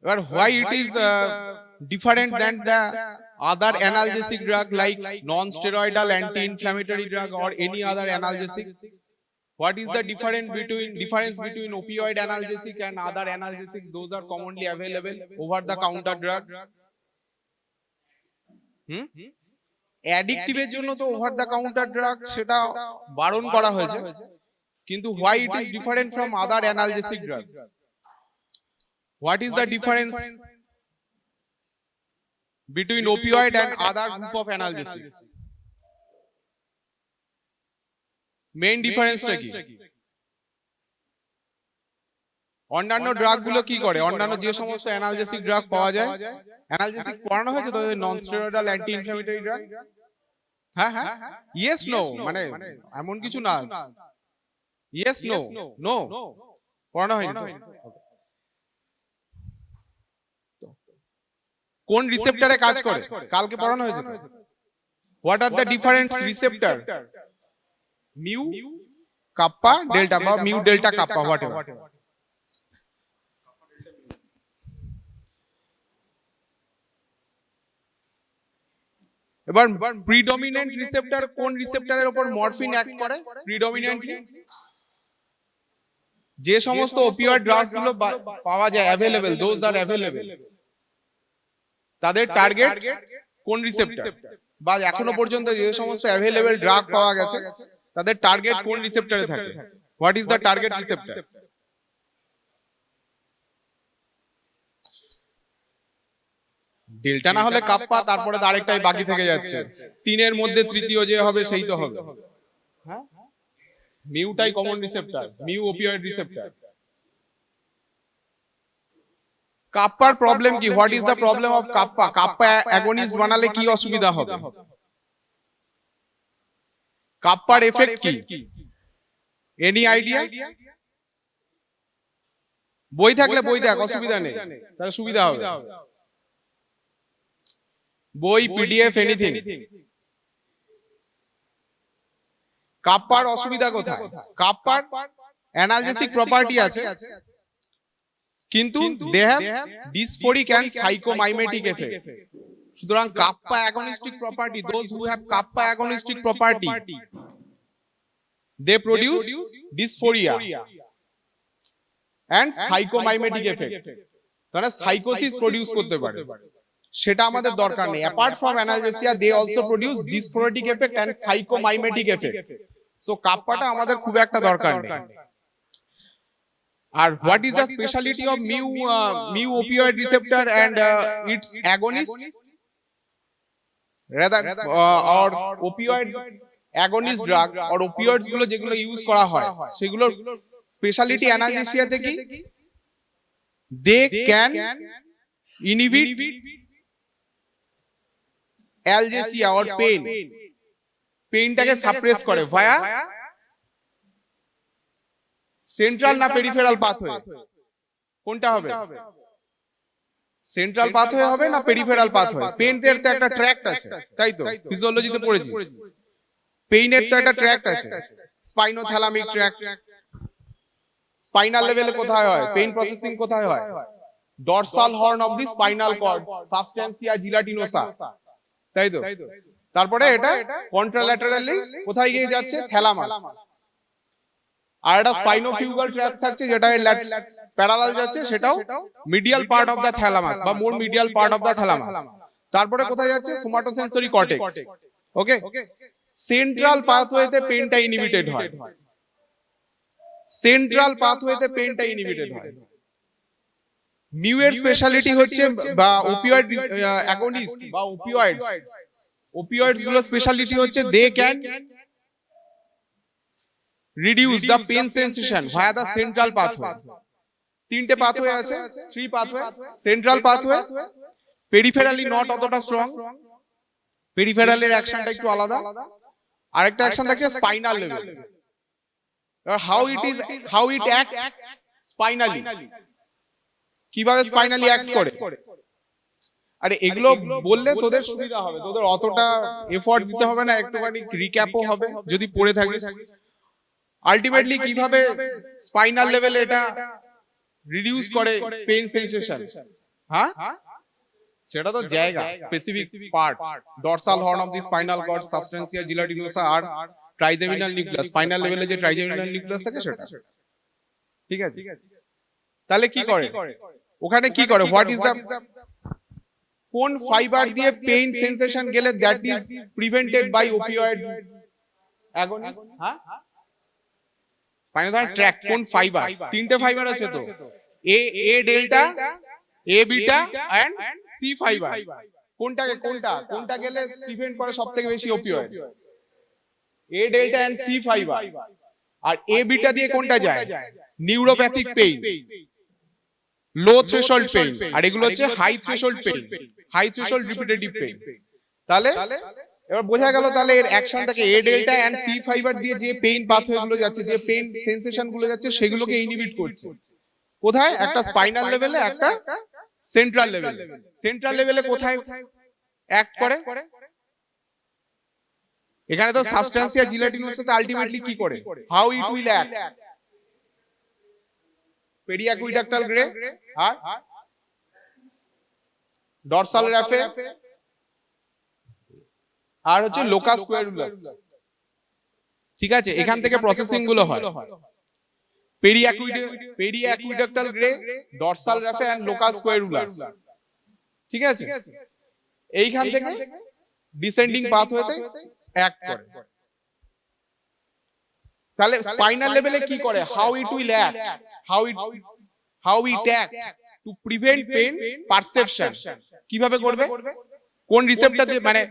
But why it is different than the other analgesic drug like non-steroidal anti-inflammatory drug or any other analgesic? What is the difference between opioid analgesic and other analgesic? Those are commonly available over the counter drug. অ্যাডিকটিভের জন্য তো over the counter drug সেটা বারণ করা হয়েছে, কিন্তু why it is different from other analgesic drugs? What is the difference between opioid and other group of analgesics? Main difference টা কি? অন্যান্য ড্রাগ গুলো কি করে? অন্যান্য যে সমস্ত অ্যানালজেসিক ড্রাগ পাওয়া যায়, অ্যানালজেসিক পড়ানো হয়েছে তো non steroidal anti inflammatory drug. হ্যাঁ হ্যাঁ, ইয়েস নো মানে এমন কিছু না, ইয়েস নো নো পড়ানো হয়নি। কোন রিসেপ্টরে কাজ করে? কালকে পড়ানো হয়েছে। What are the different receptor? Mu kappa delta বা মিউ ডেল্টা কাপ্পা হোয়াটএভার। এবার প্রিডমিনেন্ট রিসেপ্টর কোন রিসেপ্টরের উপর মরফিন অ্যাক্ট করে প্রিডমিনেন্টলি? যে সমস্ত ওপিওয়েড ড্রাগস গুলো পাওয়া যায় অ্যাভেলেবল, দোজ আর অ্যাভেলেবল, তাদের টার্গেট কোন রিসেপ্টর? বা এখনো পর্যন্ত যে সমস্ত অ্যাভেলেবল ড্রাগ পাওয়া গেছে তাদের টার্গেট কোন রিসেপ্টরে থাকে? What is the target receptor? Delta না হলে কাপ্পা, তারপরে আরেকটাই বাকি থেকে যাচ্ছে। তিনের মধ্যে তৃতীয় যে হবে সেই তো হবে। হ্যাঁ, মিউটাই common receptor, mu opioid receptor. কাপ্পার প্রবলেম কি? What is the problem of kappa? Kappa agonist বানালে কি অসুবিধা হবে? কাপ্পার এফেক্ট কি? Any idea? বই থাকলে বই দেখ, অসুবিধা নেই, তাহলে সুবিধা হবে। বই, পিডিএফ, এনিথিং। কাপ্পার অসুবিধা কোথায়? কাপ্পার অ্যানালজেসিক প্রপার্টি আছে, কিন্তু they have dysphoric and psychomimetic effect. সুতরাং kappa agonistic property, those who have kappa agonistic property, they produce dysphoria and psychomimetic effect. তারা সাইকোসিস প্রডিউস করতে পারে, সেটা আমাদের দরকার নেই। Apart from analgesia they also produce dysphoric effect and psychomimetic effect. So কাপ্পাটা আমাদের খুব একটা দরকার নেই। আর what is the speciality of mu opioid receptor and its agonist rather or opioid agonist drug or opioids গুলো যেগুলো ইউজ করা হয় সেগুলোর স্পেশালিটি অ্যানালজেসিয়াতে কি? They can inhibit algesia or pain, পেইনটাকে সাপ্রেস করে ভায়া সেন্ট্রাল না পেরিফেরাল পাথওয়ে? কোনটা হবে? সেন্ট্রাল পাথওয়ে হবে না পেরিফেরাল পাথওয়ে? পেইনের তো একটা ট্র্যাক্ট আছে, তাই তো? ফিজিওলজিতে পড়েছিস, পেইনের তো একটা ট্র্যাক্ট আছে, স্পাইনোথ্যালামিক ট্র্যাক্ট। স্পাইনাল লেভেলে কোথায় হয় পেইন প্রসেসিং? কোথায় হয়? Dorsal horn of the spinal cord, substantia gelatinosa, তাই তো? তারপরে এটা কন্ট্রাল্যাটারালি কোথায় গিয়ে যাচ্ছে? থ্যালামাস। আর একটা স্পাইনোফিউগাল ট্র্যাক্ট থাকছে যেটা প্যারালাল যাচ্ছে, সেটাও medial part of the thalamus বা more medial part of the thalamus. তারপরে কোথায় যাচ্ছে? Somatosensory cortex. ওকে, সেন্ট্রাল পাথওয়েতে পেইনটা ইনহিবিটেড হয়, সেন্ট্রাল পাথওয়েতে পেইনটা ইনহিবিটেড হয়। মিউ এর স্পেশালিটি হচ্ছে বা ওপিওয়েড অ্যাগনিস্ট বা ওপিওয়েডস গুলো স্পেশালিটি হচ্ছে they can reduce the pain sensation via the central pathway. তিনটে পাথওয়ে আছে, 3 pathway. Central pathway peripherally not অতটা স্ট্রং, পেরিফেরালের অ্যাকশনটা একটু আলাদা। আরেকটা অ্যাকশন থাকছে spinal level. How it act spinally, কিভাবে স্পাইনালি অ্যাক্ট করে। আরে এগুলো বললে তোদের সুবিধা হবে, তোদের অতটা এফোর্ট দিতে হবে না, একটুখানি রিক্যাপও হবে যদি পড়ে থাকিস। আলটিমেটলি কিভাবে স্পাইনাল লেভেলে এটা রিডিউস করে পেইন সেন্সেশন, হ্যাঁ, সেটা তো জায়গা, specific part. Dorsal horn of the spinal cord, substantia gelatinosa আর ট্রাইজেমিনাল নিউক্লিয়াস, স্পাইনাল লেভেলে যে ট্রাইজেমিনাল নিউক্লিয়াস থাকে সেটা। ঠিক আছে, তাহলে কি করে ওখানে, কি করে, হোয়াট ইজ দা, কোন ফাইবার দিয়ে পেইন সেন্সেশন গেলে that is prevented by opioid agonist. হ্যাঁ, স্পাইনাল ট্র্যাক্ট কোন ফাইবার, তিনটে ফাইবার আছে তো, A delta, A beta and C fibre. কোনটা গেলে প্রিভেন্ট করে সবথেকে বেশি opioid? A delta and C fibre. আর এ বিটা দিয়ে কোনটা যায়? Neuropathic pain, low threshold pain, আর এগুলো হচ্ছে high threshold pain, high threshold repetitive pain. তাহলে এবার বোঝা গেল, তাহলে এর অ্যাকশন থাকে এ ডেল্টা এন্ড সি ফাইবার দিয়ে যে পেইন পাথওয়ে গুলো যাচ্ছে, যে পেইন সেন্সেশন গুলো যাচ্ছে, সেগুলোকে ইনহিবিট করছে। কোথায়? একটা স্পাইনাল লেভেলে, একটা সেন্ট্রাল লেভেলে। সেন্ট্রাল লেভেলে কোথায় অ্যাক্ট করে? এখানে তো সাবস্টেন্সিয়া জিলাটিনোসা তে আলটিমেটলি কি করে, how it will act? Periaqueductal grey আর ডরসাল র্যাফে আর হচ্ছে লোকাস কোয়ারুলাস। ঠিক আছে, এখান থেকে প্রসেসিং গুলো হয়। পেরিয়াকুইডাক্টাল গ্রে, ডরসাল র্যাফে এন্ড লোকাস কোয়ারুলাস। ঠিক আছে, এইখান থেকে ডিসেন্ডিং পাথওয়েতে অ্যাক্ট করে। তাহলে স্পাইনাল লেভেলে কি করে, how it will act, how it act to prevent pain perception. কিভাবে করবে? কোন রিসেপ্টর দিয়ে, মানে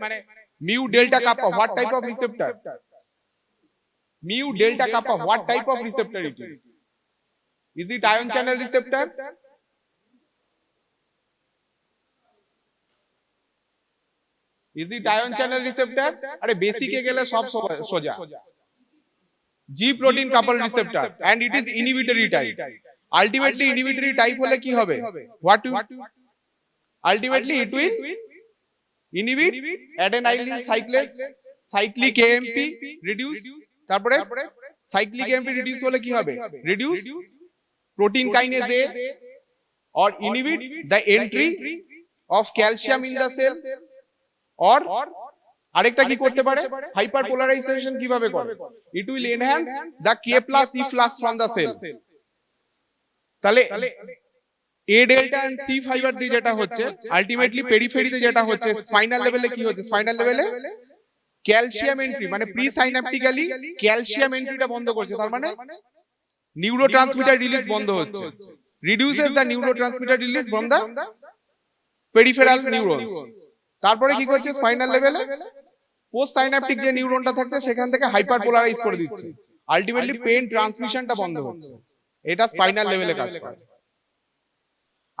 mu delta kappa, what type of receptor? Mu delta kappa, what type of receptor it is? Is it ion channel receptor? Is it ion channel receptor? আরে বেসিকে গেলে সব সোজা। G protein coupled receptor and it is inhibitory type. Ultimately inhibitory type হলে কি হবে? What to, ultimately it will inhibit adenyl cyclase, cyclic AMP reduce, তারপরে cyclic AMP reduce হলে কি হবে? Reduce protein kinase A or inhibit the entry of calcium in the cell, or আরেকটা কি করতে পারে, হাইপারপোলারাইজেশন কিভাবে করে? It will enhance the K+ efflux from the cell। তাহলে A delta and C fibre দিয়ে যেটা হচ্ছে, আলটিমেটলি পেরিফেরিতে যেটা হচ্ছে, স্পাইনাল লেভেলে কি হচ্ছে? স্পাইনাল লেভেলে ক্যালসিয়াম এন্ট্রি, মানে প্রি সাইন্যাপটিক্যালি ক্যালসিয়াম এন্ট্রিটা বন্ধ করছে। তার মানে নিউরোট্রান্সমিটার রিলিজ বন্ধ হচ্ছে, reduces the neurotransmitter release from the peripheral neurons। তারপরে কি করছে স্পাইনাল লেভেলে? পোস্ট সাইন্যাপটিক যে নিউরনটা থাকছে সেখান থেকে হাইপারপোলারাইজ করে দিচ্ছে, আলটিমেটলি পেইন ট্রান্সমিশনটা বন্ধ হচ্ছে। এটা স্পাইনাল লেভেলে কাজ করে।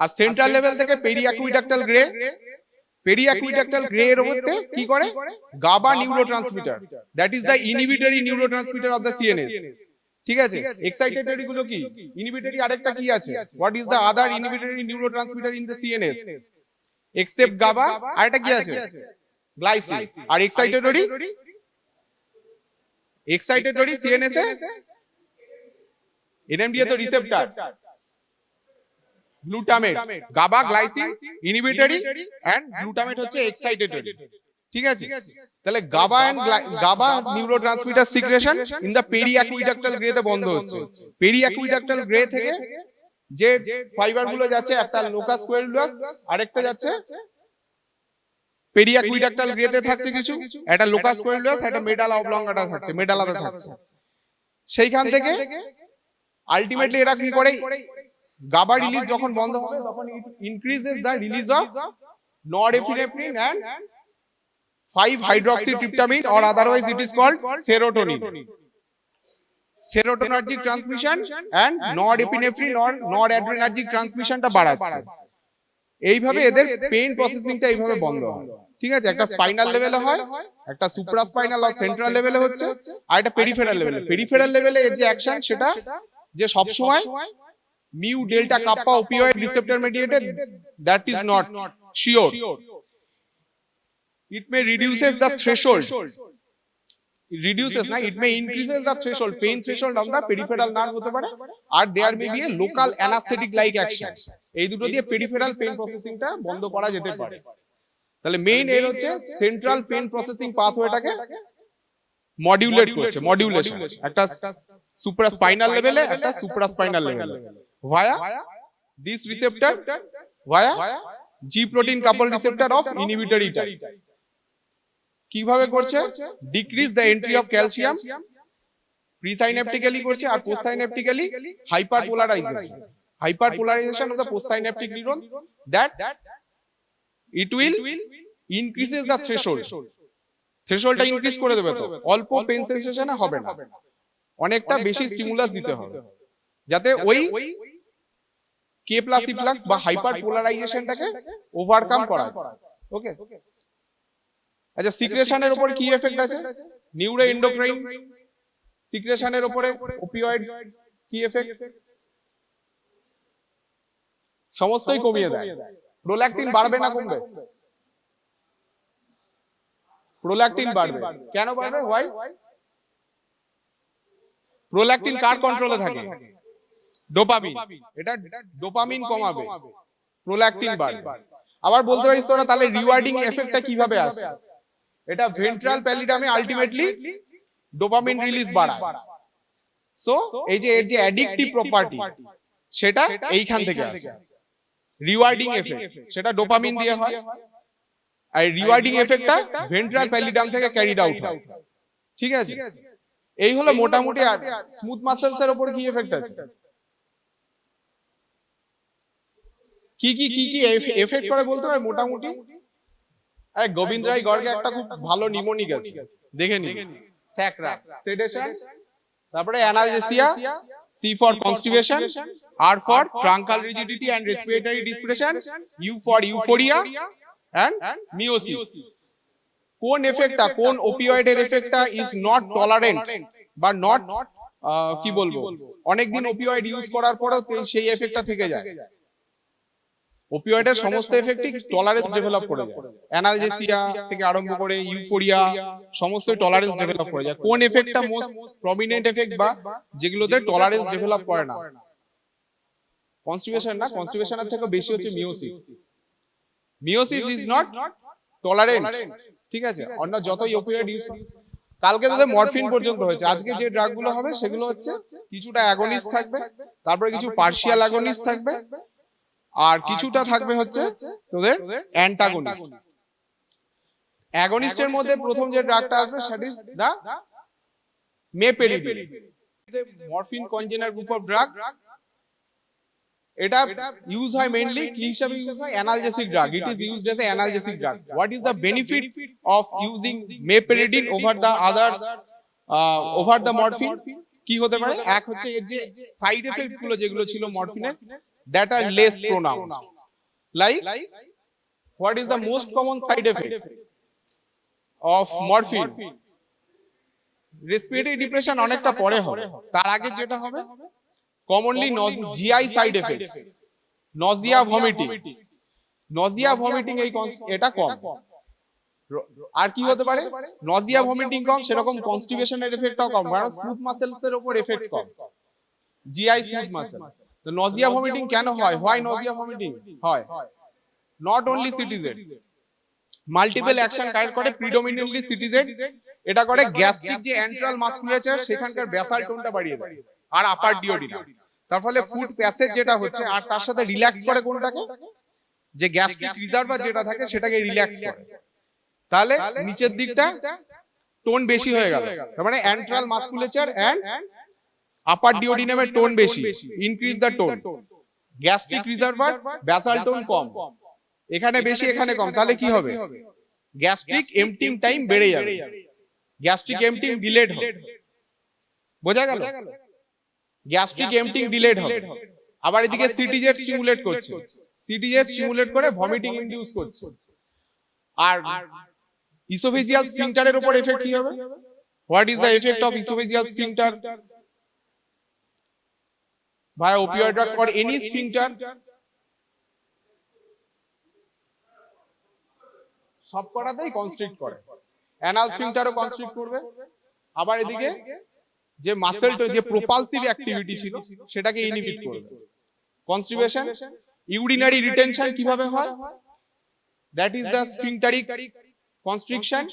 আর সেন্ট্রাল লেভেল থেকে পেরিয়াকুইডাক্টাল গ্রে, পেরিয়াকুইডাক্টাল গ্রে এর মধ্যে কি করে? GABA neurotransmitter, that is the inhibitory neurotransmitter of the CNS. ঠিক আছে, এক্সাইটেটরি গুলো কি? ইনহিবিটরি আরেকটা কি আছে? What is the other inhibitory neurotransmitter in the CNS except GABA? আরেকটা কি আছে? গ্লাইসিন। আর এক্সাইটেটরি, এক্সাইটেটরি সিএনএস এ এনএমডি তো receptor, glutamate, GABA, glycine inhibitory and glutamate হচ্ছে এক্সাইটেটরি। ঠিক আছে, তাহলে GABA and GABA neurotransmitter secretion in the periaqueductal grey তে বন্ধ হচ্ছে। পেরিয়াকুইডাক্টাল গ্রে থেকে যে ফাইবার গুলো যাচ্ছে, একটা লোকাস কোয়ারুলাস, আরেকটা যাচ্ছে পেরিয়াকুইডাক্টাল গ্রে তে থাকছে কিছু, একটা লোকাস কোয়ারুলাস, একটা মেডালা অবলঙ্গাটা থাকছে, মেডালাতে থাকছে। সেইখান থেকে আলটিমেটলি এরা কি করে? গাবা রিলিজ যখন বন্ধ হবে তখন it increases the release of norepinephrine and 5-hydroxytryptamine, or otherwise it is called serotonin, serotonergic transmission and norepinephrine or noradrenergic transmission টা বাড়াচ্ছে। এইভাবে এদের পেইন প্রসেসিংটা এইভাবে বন্ধ হয়। ঠিক আছে, একটা স্পাইনাল লেভেলে হয়, একটা সুপ্রাস্পাইনাল আর সেন্ট্রাল লেভেলে হচ্ছে, আর একটা পেরিফেরাল লেভেলে। পেরিফেরাল লেভেলে এর যে অ্যাকশন সেটা যে সব সময় mu delta kappa opioid receptor mediated, that is not sure. It may reduces the threshold reduces না, it may increases the threshold, pain threshold of the peripheral nerve হতে পারে, আর there may be a local anesthetic like action, এই দুটো দিয়ে peripheral pain processing টা বন্ধ করা যেতে পারে। তাহলে মেইন এর হচ্ছে সেন্ট্রাল পেন প্রসেসিং পাথওয়েটাকে মডিউলেট করছে, মডিউলেশন, একটা সুপ্রাস্পাইনাল লেভেলে, একটা সুপ্রাস্পাইনাল লেভেলে, via this receptor, via G protein couple receptor of inhibitory type. কিভাবে করছে? Decrease the entry of calcium, presynaptically করছে, আর postsynaptically hyperpolarisation of the postsynaptic neuron, that it will increases the threshold, thresholdটা increase করে দেবে। তো অল্প পেন সেনসেশন হবে না, অনেকটা বেশি স্টিমুলাস দিতে হবে যাতে ওই কে প্লাস ইফ্লাক্স বা হাইপারপোলারাইজেশনটাকে ওভারকাম করা যায়। ওকে, আচ্ছা সিক্রেশনের উপর কি এফেক্ট আছে? নিউরো এন্ডোক্রাইন সিক্রেশনের উপরে ওপিওয়েড কি এফেক্ট? সমস্তই কমিয়ে দেয়। প্রোল্যাকটিন বাড়বে না কমবে? প্রোল্যাকটিন বাড়বে। কেন বাড়বে? হোয়াই? প্রোল্যাকটিন কার কন্ট্রোলে থাকে? ডোপামিন। এটা ডোপামিন কমাবে, প্রোল্যাকটিন বাড়বে। আবার বলতে পারিস তোরা তাহলে রিওয়ার্ডিং এফেক্টটা কিভাবে আসে? এটা ভেন্ট্রাল প্যালিডামে আলটিমেটলি ডোপামিন রিলিজ বাড়ায়। সো এই যে এর যে অ্যাডিকটিভ প্রপার্টি সেটা এইখান থেকে আসে। রিওয়ার্ডিং এফেক্ট সেটা ডোপামিন দিয়ে হয়, আর রিওয়ার্ডিং এফেক্টটা ভেন্ট্রাল প্যালিডাম থেকে ক্যারিড আউট হয়। ঠিক আছে, এই হলো মোটামুটি। আর স্মুথ মাসেলস এর উপর কি এফেক্ট আছে? কি কি কি কি এফেক্ট করে বলতে পারে মোটামুটি? আরে গোবিন্দ রায় গর্গে একটা খুব ভালো নিমোনিক আছে, দেখে নি। স্যাকরা, সেডেশন, তারপরে analgesia, C for constipation, R for truncal rigidity and respiratory depression, U for euphoria and meiosis. কোন এফেক্টটা, কোন ওপিওয়েডের এফেক্টটা ইজ নট টলারেন্ট বা নট কি বলবো, অনেকদিন ওপিওয়েড ইউজ করার পরেও সেই এফেক্টটা থেকে যায়। ওপিওয়েডের সমস্ত এফেক্টই টলারেন্স ডেভেলপ করে যায়, অ্যানালজেসিয়া থেকে আরম্ভ করে ইউফোরিয়া সমস্ত টলারেন্স ডেভেলপ করে যায়। কোন এফেক্টটা মোস্ট প্রমিনেন্ট এফেক্ট বা যেগুলোতে টলারেন্স ডেভেলপ করে না? কনস্টিপেশন না, কনস্টিপেশনের থেকে বেশি হচ্ছে meiosis. Meiosis is not tolerant. ঠিক আছে, অন্য যতই ওপিওয়েড ইউজ, কালকে তোদের মরফিন পর্যন্ত হয়েছে, আজকে যে ড্রাগগুলো হবে সেগুলো হচ্ছে কিছুটা অ্যাগনিস্ট থাকবে, তারপরে কিছু পার্শিয়াল অ্যাগনিস্ট থাকবে, আর কিছুটা থাকবে হচ্ছে তোদের অ্যান্টাগনিস্ট। অ্যাগনিস্টের মধ্যে প্রথম যে ড্রাগটা আসবে সেটা is the meperidine, morphine congener group of drug. এটা ইউজ হয় মেইনলি কি হিসাবে ইউজ হয়? Analgesic drug. It is used as a analgesic drug. What is the benefit of using meperidine over the other over the morphine? কি হতে পারে? এক হচ্ছে এর যে সাইড এফেক্টস গুলো যেগুলো ছিল মরফিনের, that are less pronounced. Like, what is the most common side effect of morphine? Respiratory depression অনেকটা পরে হবে, তার আগে যেটা হবে commonly GI side effects, nausea, vomiting, এই এটা কম। আর কি হতে পারে? nausea, vomiting কম, সেরকম কনস্টিপেশনের এফেক্টটাও কম, কারণ স্মুথ মাসেলস এর উপর এফেক্ট কম, GI স্মুথ মাসেল। তো nausea vomiting কেন হয়? Why nausea vomiting হয়? Not only CTZ, multiple action কাজ করে, প্রিডমিনেন্টলি CTZ এটা করে গ্যাস্ট্রিক যে এন্ট্রাল মাসকুলেচার সেখানকার বেসাল টোনটা বাড়িয়ে দেয়, আর আপার ডিওডিনাম। তার ফলে ফুড প্যাসেজ যেটা হচ্ছে, আর তার সাথে রিল্যাক্স করে কোনটাকে? যে গ্যাস্ট্রিক রিজার্ভার যেটা থাকে সেটাকে রিল্যাক্স করে, তাহলে নিচের দিকটা টোন বেশি হয়ে গেল। তার মানে এন্ট্রাল মাসকুলেচার এন্ড আপার ডিওডিনামের টোন বেশি, increase the tone. Gastric reservoir basal tone কম, এখানে বেশি এখানে কম, তাহলে কি হবে? গ্যাস্ট্রিক এমপ্টিং টাইম বেড়ে যাবে, গ্যাস্ট্রিক এমপ্টিং ডিলেড হবে। বোঝা গেল? গ্যাস্ট্রিক এমপ্টিং ডিলেড হবে। আবার এদিকে সিটিজেড স্টিমুলেট করছে, সিটিজেড স্টিমুলেট করে ভমিটিং ইনডিউস করছে। আর ইসোফেজিয়াল স্ফিংটারের উপর এফেক্ট কি হবে? What is the effect of oesophageal sphincter via opioid drugs or any sphincter? সবকটাতেই কনস্ট্রিক্ট করে, অ্যানাল স্ফিংটারও কনস্ট্রিক্ট করবে, আবার এদিকে যে মাসেলটা যে প্রোপালসিভ অ্যাক্টিভিটি ছিল সেটাকে ইনহিবিট করবে। কনস্টিপেশন, ইউরিনারি রিটেনশন কিভাবে হয়? That is the sphincteric constriction,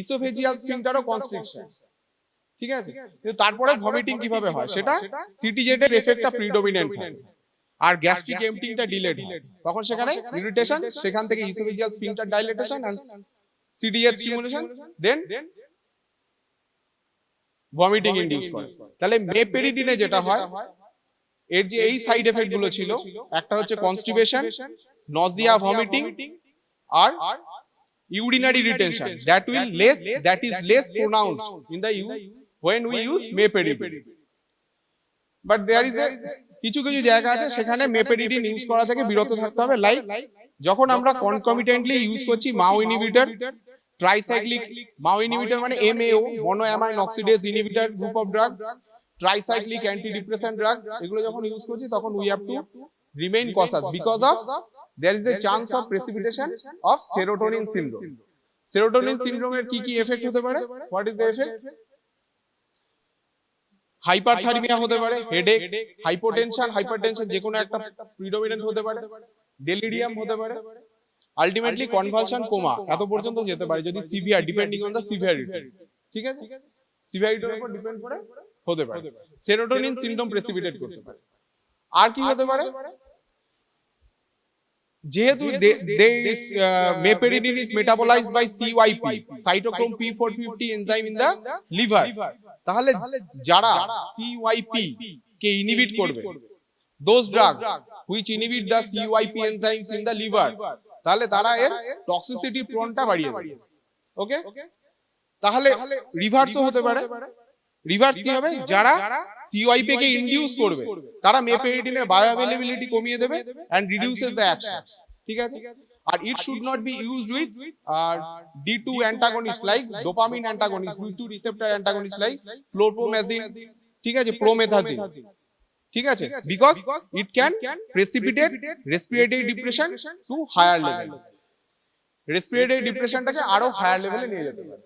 oesophageal স্ফিংটারও কনস্ট্রিকশন, ঠিক আছে? কিন্তু তারপরে ভমিটিং কিভাবে হয় সেটা সিটিজেটের এফেক্টটা প্রিডমিনেন্ট হয় আর গ্যাস্ট্রিক এমপ্টিংটা ডিলেড হয়, তখন সেখানে ইরিটেশন, সেখান থেকে oesophageal sphincter dilatation and CTZ stimulation, then vomiting induce করে। তাহলে মেপেরিডিনে যেটা হয়, এর যে এই সাইড এফেক্ট গুলো ছিল, একটা হচ্ছে কনস্টিপেশন, নজিয়া, ভমিটিং আর urinary retention that is less pronounced in the when we use meperidine, but there is a কিছু কিছু জায়গা আছে সেখানে মেপেরিডিন ইউজ করা থেকে বিরত থাকতে হবে। লাইক যখন আমরা কনকমিটেন্টলি ইউজ করছি MAO inhibitor, tricyclic MAO inhibitor মানে MAO, monoamine oxidase inhibitor group of drugs, tricyclic antidepressant drugs, এগুলো যখন ইউজ করছি তখন we have to remain cautious because of there is a chance of precipitation of serotonin syndrome. Serotonin syndrome এর কি কি effect হতে পারে? What is the effect? Hyperthermia হতে পারে, হেডেক, হাইপোটেনশন যে কোনো একটা প্রিডমিনেন্ট হতে পারে, ডেলিরিয়াম হতে পারে, আলটিমেটলি কনভালশন, কোমা, এত পর্যন্ত যেতে পারে যদি severe, depending on the severity, ঠিক আছে? সিভিয়ারিটির উপর ডিপেন্ড করে হতে পারে। সেরোটোনিন সিনড্রোম প্রেসিপিটেট করতে পারে। আর কি হতে পারে? যেহেতু meperidine is metabolized by CYP, cytochrome P450 enzyme in the liver, তাহলে যারা CYP কে ইনহিবিট করবে, those drugs which inhibit the CYP enzymes in the liver, তাহলে তারা এর টক্সিসিটি প্রনটা বাড়িয়ে দেবে। ওকে, তাহলে রিভার্সও হতে পারে। রিভার্স কি হবে? যারা CYP কে ইনডিউস করবে তারা মেপেরিডিনের বায়োঅ্যাভেলেবিলিটি কমিয়ে দেবে এন্ড রিডিউসেস দ্য অ্যাকশন, ঠিক আছে? আর it should not be used with D2 antagonist like dopamine antagonist, D2 receptor antagonist like chlorpromazine, ঠিক আছে, প্রোমেথাজিন, ঠিক আছে? Because it can precipitate respiratory depression to higher level, respiratory ডিপ্রেশনটাকে আরো higher লেভেলে নিয়ে যেতে পারে।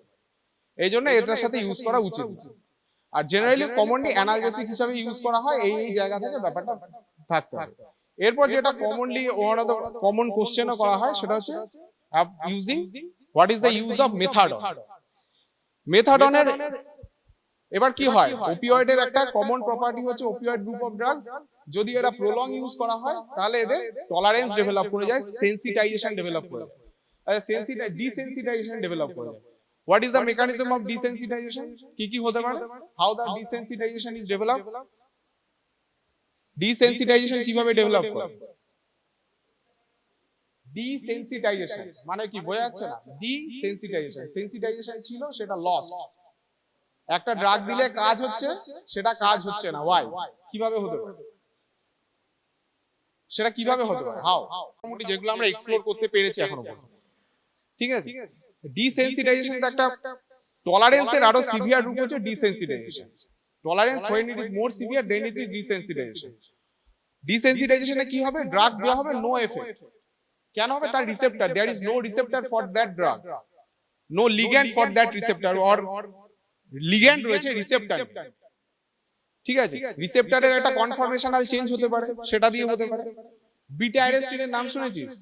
এই জন্য এটার সাথে ইউজ করা উচিত। আর জেনারেলি কমনলি অ্যানালজেসিক হিসেবে ইউজ করা হয়, এই জায়গা থেকে ব্যাপারটা থাকতে হবে। এরপর যেটা commonly one of the common কোশ্চেনও করা হয় সেটা হচ্ছে using what is the use of methadone. মেথাডনের এবার কি হয়? ওপিওয়েডের একটা কমন প্রপার্টি হচ্ছে ওপিওয়েড গ্রুপ অফ ড্রাগস যদি এটা প্রলং ইউজ করা হয় তাহলে এদের টলারেন্স ডেভেলপ করে যায়, সেন্সিটাইজেশন ডেভেলপ করে যায়, ডিসেন্সিটাইজেশন ডেভেলপ করে যায়। What is the mechanism of desensitization? কি হতে পারে? How the desensitization is developed? Desensitization কিভাবে ডেভেলপ করে? Desensitization মানে কি বোঝা যাচ্ছে না? Desensitization, sensitization ছিল সেটা লস্ট। একটা ড্রাগ দিলে কাজ হচ্ছে, সেটা কাজ হচ্ছে না। Why? কিভাবে হতে পারে? সেটা কিভাবে হতে পারে? How? মোটামুটি যেগুলো আমরা এক্সপ্লোর করতে পেরেছি এখনো পর্যন্ত, ঠিক আছে? ডিসেন্সিটাইজেশন একটা টলারেন্সের আরো সিভিয়ার রূপ হচ্ছে desensitisation. Tolerance when it is more severe then it is desensitization. ডিসেন্সিটাইজেশনে কি হবে? ড্রাগ দেওয়া হবে, নো এফেক্ট। কেন হবে? তার receptor, there is no receptor for that drug, no ligand for that receptor, or ligand রয়েছে রিসেপ্টর, ঠিক আছে? রিসেপ্টরের একটা কনফরমেশনাল চেঞ্জ হতে পারে, সেটা দিয়ে হতে পারে। বিটা অ্যারেস্টিনের নাম শুনেছিস?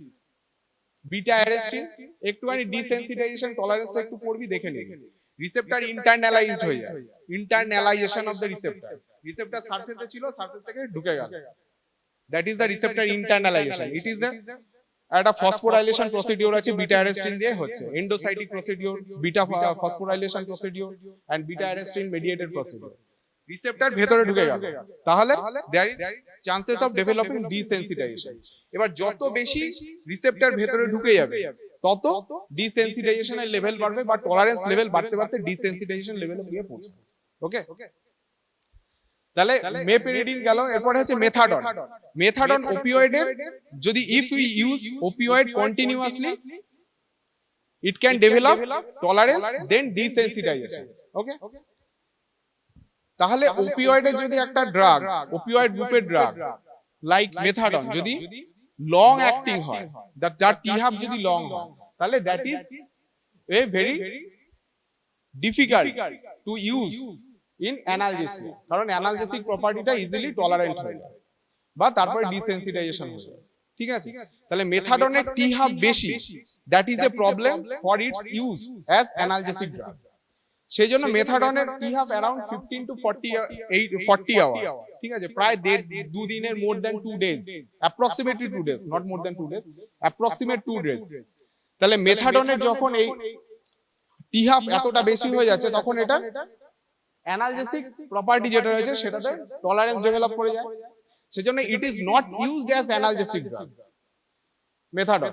বিটা অ্যারেস্টিন একটুখানি ডিসেন্সিটাইজেশন টলারেন্সটা একটু পড়বি, দেখে নিবি। রিসেপ্টর ইন্টারনালাইজড হয়ে যায়, internalisation of the receptor. Receptor সারফেসে ছিল, সারফেস থেকে ঢুকে গেল, that is the receptor internalisation. It is একটা ফসফোরাইলেশন প্রসিডিউর আছে বিটা অ্যারেস্টিন দিয়ে হচ্ছে, endocytic procedure, beta phosphorylation procedure and beta arrestin mediated procedure. Receptor ভেতরে ঢুকে গেল, তাহলে there is chances of developing desensitisation. এবার যত বেশি রিসেপ্টর ভেতরে ঢুকে যাবে তত ডিসেন্সিটাইজেশনের লেভেল বাড়বে বা টলারেন্স লেভেল বাড়তে বাড়তে ডিসেন্সিটাইজেশন লেভেলে গিয়ে পৌঁছাবে। ওকে, তাহলে মেপেরিডিন গেল। এরপর হচ্ছে মেথাডন। মেথাডন ওপিওয়েডের যদি if we use opioid continuously it can develop tolerance then desensitisation. Okay, তাহলে ওপিওয়েডের যদি একটা ড্রাগ, ওপিওয়েড গ্রুপের ড্রাগ লাইক মেথাডন যদি লং অ্যাক্টিং হয়, যার টি হাফ যদি লং হয়, তাহলে that is a very difficult to use in analgesia, কারণ analgesic প্রপার্টিটা ইজিলি টলারেন্ট হয়ে যায় বা তারপরে ডিসেন্সিটাইজেশন হয়ে যায়, ঠিক আছে। তাহলে মেথাডনের টি হাফ বেশি, that is a problem for its use as analgesic drug. সেই জন্য মেথাডনের টি হাফ অ্যারাউন্ড 15 to 40 আওয়ার, ঠিক আছে, প্রায় 2 দিনের, more than 2 days, approximately 2 days, not more than 2 days, approximate 2 days. তাহলে মেথাডনের যখন এই টি হাফ এতটা বেশি হয়ে যাচ্ছে তখন এটা অ্যানালজেসিক প্রপার্টি যেটা রয়েছে সেটাতে টলারেন্স ডেভেলপ করে যায়। সেজন্য it is not used as analgesic drug methadone,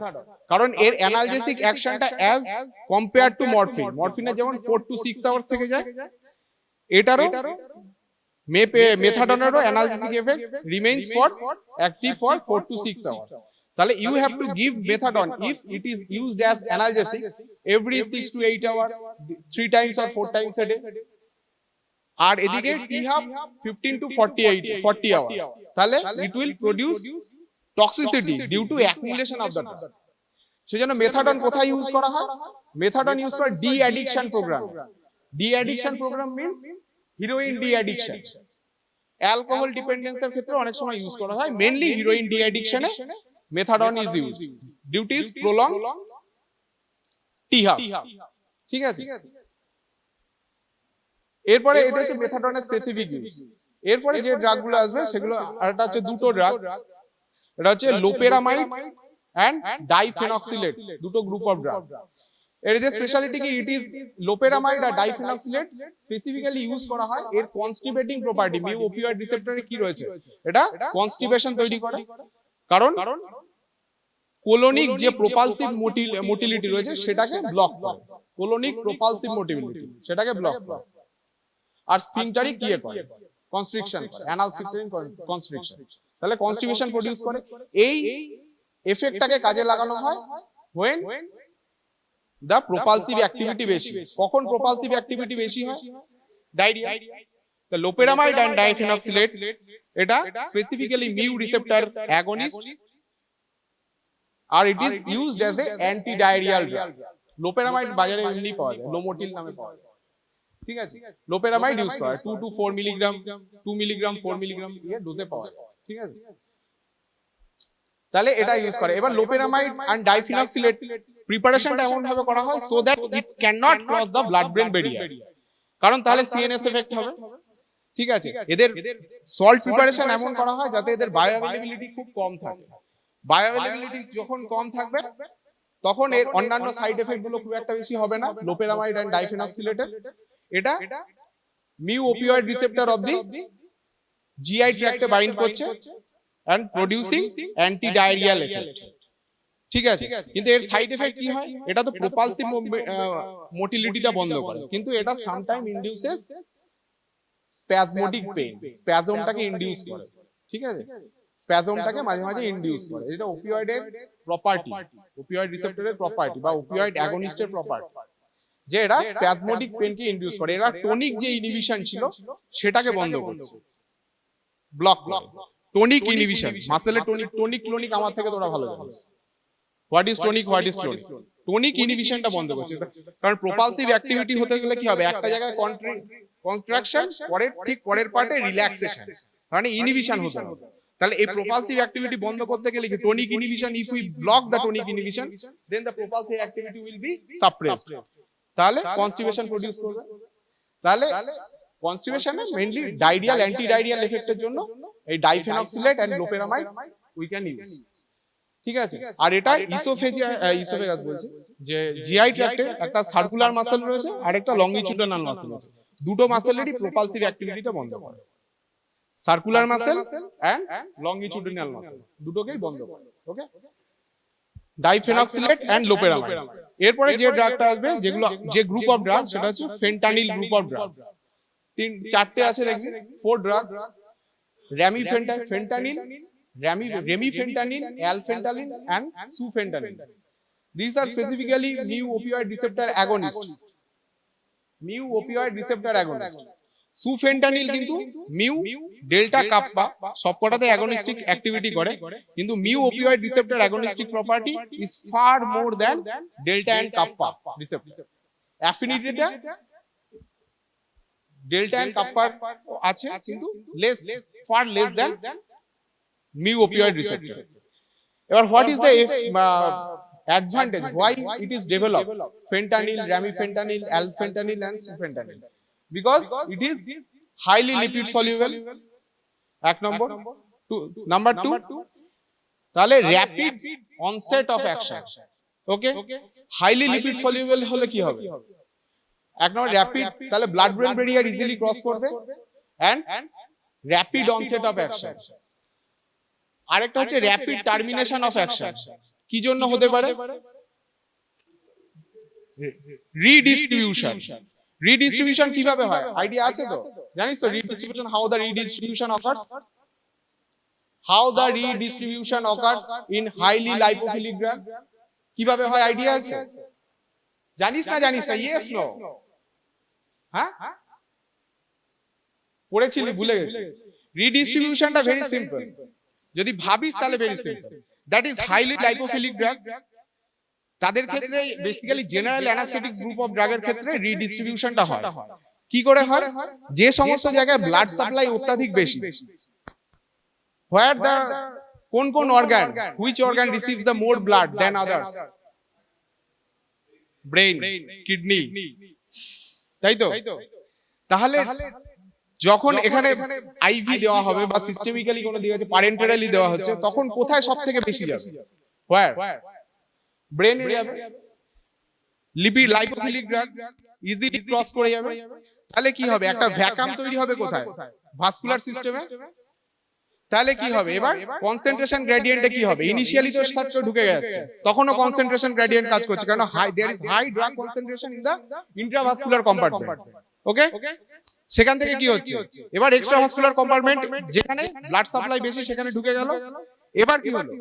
কারণ এর অ্যানালজেসিক অ্যাকশনটা অ্যাজ কম্পেয়ার টু মরফিন, মরফিনের যেমন 4 to 6 আওয়ার্স থেকে যায়, এটারও মেথাডনেরও analgesic effect remains for active for 4 to 6 hours. তাহলে you have to give methadone if it is used as analgesic every 6 to 8 hour, 3 times or 4 times a day। আর এদিকে T half 15 to 40 hours, তাহলে it will produce toxicity due to accumulation of the drug. সেজন্য methadone কোথায় use করা হয়? Methadone use করা de addiction programme. De addiction programme means heroin de addiction, alcohol ডিপেন্ডেন্সের ক্ষেত্রে অনেক সময় ইউজ করা হয়, মেইনলি হিরোইন ডি অ্যাডিকশনে methadone is used due to its prolong T half, ঠিক আছে। এরপরে এটা হচ্ছে মেথাডনের স্পেসিফিক ইউজ। এরপরে যে ড্রাগগুলো আসবে সেগুলো, আর এটা হচ্ছে দুটো ড্রাগ, এটা হচ্ছে লোপেরামাইড এন্ড ডাইফেনক্সিলেট, দুটো গ্রুপ অফ ড্রাগ। এর যে স্পেশালিটি কি, ইট ইজ লোপেরামাইড আর ডাইফেনক্সিলেট স্পেসিফিক্যালি ইউজ করা হয় এর কনস্টিপেটিং প্রপার্টি। মিউ ওপিওয়েড রিসেপ্টরে কি রয়েছে, এটা কনস্টিপেশন তৈরি করে, কারণ কোলোনিক যে প্রোপালসিভ মোটিলিটি রয়েছে সেটাকে ব্লক করে, কোলোনিক প্রোপালসিভ মোটিলিটি সেটাকে ব্লক করে। আর স্ফিংটারি কি করে, কনস্ট্রিকশন করে, অ্যানাল স্ফিংটারিং কনস্ট্রিকশন, তাহলে কনস্টিপেশন প্রডিউস করে। এই এফেক্টটাকে কাজে লাগানো হয় when the propulsive activity বেশি। কখন propulsive activity বেশি হয়? ডায়রিয়া। তো লোপেরামাইড এন্ড ডাইফেনক্সিলেট এটা স্পেসিফিক্যালি মিউ রিসেপ্টর অ্যাগনিস্ট, আর it is used as a anti diarrhoeal drug. Loperamide বাজারে এমনি পাওয়া যায়, লোমোটিল নামে পাওয়া যায়, ঠিক আছে। লোপেরামাইড ইউজ করা 2 to 4 মিলিগ্রাম, 2 মিলিগ্রাম 4 মিলিগ্রাম এর ডোজে পাওয়া যায়, ঠিক আছে। তাহলে এটা ইউজ করে। এবার লোপেরামাইড এন্ড ডাইফেনক্সিলেট প্রিপারেশনটা এমন ভাবে করা হয় so that it can not cross the blood brain barrier, কারণ তাহলে সিএনএস এফেক্ট হবে, ঠিক আছে। এদের সল্ট প্রিপারেশন এমন করা হয় যাতে এদের বায়োঅ্যাভেলেবিলিটি খুব কম থাকে। বায়োঅ্যাভেলেবিলিটি যখন কম থাকবে তখন এর অন্যান্য সাইড এফেক্ট গুলো খুব একটা বেশি হবে না। লোপেরামাইড এন্ড ডাইফেনক্সিলেটের এটা mu opioid receptor of the GI ট্র্যাক্টে বাইন্ড করছে and producing anti-diarrheal effect, ঠিক আছে। কিন্তু এর সাইড এফেক্ট কি হয়, এটা তো প্রপালসিভ মোটিলিটিটা বন্ধ করে, কিন্তু এটা সামটাইম ইনডিউসেস স্প্যাজমোটিক পেইন, স্প্যাজমটাকে ইনডিউস করে, ঠিক আছে। স্প্যাজমটাকে মাঝে মাঝে ইনডিউস করে, এটা ওপিওয়েডের প্রপার্টি, ওপিওয়েড রিসেপ্টরের প্রপার্টি বা ওপিওয়েড অ্যাগনিস্টের প্রপার্টি, যে এরা স্প্যাজমোটিক পেইনকে ইনডিউস করে। এরা টনিক যে ইনহিবিশন ছিল সেটাকে বন্ধ করছে, ব্লক করে। টনিক ইনহিবিশন, মাসেলে টনিক ক্লোনিক আমার থেকে তোরা ভালো জানিস। What is tonic, what is clonic? Tonic ইনহিবিশনটা বন্ধ করছে, কারণ প্রপালসিভ অ্যাক্টিভিটি হতে গেলে কি হবে, একটা জায়গায় কন্ট্রাকশন, পরের ঠিক পরের পার্টে রিল্যাক্সেশন, মানে ইনহিবিশন হতে হবে। তাহলে এই প্রপালসিভ অ্যাক্টিভিটি বন্ধ করতে গেলে কি tonic inhibition, if we block the tonic inhibition then the propulsive activity will be suppressed, তাহলে কনস্টিপেশন প্রডিউস করবে। তাহলে কনস্টিপেশনে মেইনলি ডায়রিয়াল, অ্যান্টি ডায়রিয়াল এফেক্টের জন্য এই diphenoxylate and loperamide we can use, ঠিক আছে। আর এটা ইসোফেগাস বলছি, যে জিআই ট্র্যাক্টের একটা সার্কুলার মাসল রয়েছে আর একটা লংগিটিউডিনাল মাসল রয়েছে, দুটো মাসলেরই প্রপালসিভ অ্যাক্টিভিটিটা বন্ধ করে। Circular muscle and longitudinal muscle দুটোকেই বন্ধ করে, ওকে। ডাইফেনক্সিলেট এন্ড লোপেরামাইড। এরপরে যে ড্রাগটা আসবে, যেগুলো যে গ্রুপ অফ ড্রাগ, সেটা হচ্ছে ফেন্টানিল গ্রুপ অফ ড্রাগস। চারটে আছে দেখছি, 4 drugs, remifentanil, alfentanil and sufentanil. These are specifically mu opioid receptor agonist. Mu opioid receptor agonist. Sufentanil কিন্তু mu delta kappa সবকটাতে agonistic activity করে, কিন্তু mu opioid receptor agonistic property is far more than delta and kappa receptor. Affinity টা delta and কাপ্পার আছে কিন্তু less, far less than mu opioid receptor. এবার what is the advantage, why it is developed, fentanyl, ramifentanil, alfentanil and sufentanil? Because it is highly lipid soluble, এক নম্বর। Number 2, তাহলে rapid onset of action. Okay, highly lipid soluble হলে কি হবে? এক নম্বর rapid, তাহলে blood brain barrier easily cross করবে and rapid onset of action. আরেকটা হচ্ছে র্যাপিড টার্মিনেশন অফ অ্যাকশন। কি জন্য হতে পারে? রিডিস্ট্রিবিউশন। রিডিস্ট্রিবিউশন কিভাবে হয় আইডিয়া আছে তো? জানিস তো redistribution, how the redistribution occurs? How the redistribution occurs in highly lipophilic drug? কিভাবে হয় আইডিয়া আছে? জানিস না? Yes no? হ্যাঁ, পড়েছিলি, ভুলে গেছিস? রিডিস্ট্রিবিউশনটা ভেরি সিম্পল, যদি ভাবিস তাহলে very simple. That is highly lipophilic drug, তাদের ক্ষেত্রে basically general anaesthetics group of ড্রাগের ক্ষেত্রে রিডিস্ট্রিবিউশনটা হয়। কি করে হয়? যে সমস্ত জায়গায় ব্লাড সাপ্লাই অত্যাধিক বেশি, where the কোন organ, which organ receives the more blood than others? brain, kidney, তাই তো? তাহলে যখন এখানে আইভি দেওয়া হবে বা সিস্টেমিক্যালি কোনো দিকে আছে, প্যারেন্টারালি দেওয়া হচ্ছে, তখন কোথায় সবথেকে বেশি যাবে? where? ব্রেন এ যাবে। Lipid lipophilic drug easily cross করে যাবে। তাহলে কি হবে? একটা ভ্যাকাম তৈরি হবে কোথায়? ভাস্কুলার সিস্টেমে। তাহলে কি হবে? এবার কনসেন্ট্রেশন গ্রেডিয়েন্টে কি হবে? ইনিশিয়ালি তো সার্চ ঢুকে যাচ্ছে, তখনও কনসেন্ট্রেশন গ্রেডিয়েন্ট কাজ করছে, কারণ there is high drug concentration in the intravascular compartment. Okay, সেখান থেকে কি হচ্ছে? এবার এক্সট্রাভাস্কুলার কম্পার্টমেন্ট, যেখানে ব্লাড সাপ্লাই বেশি, সেখানে ঢুকে গেল। এবার কি হলো?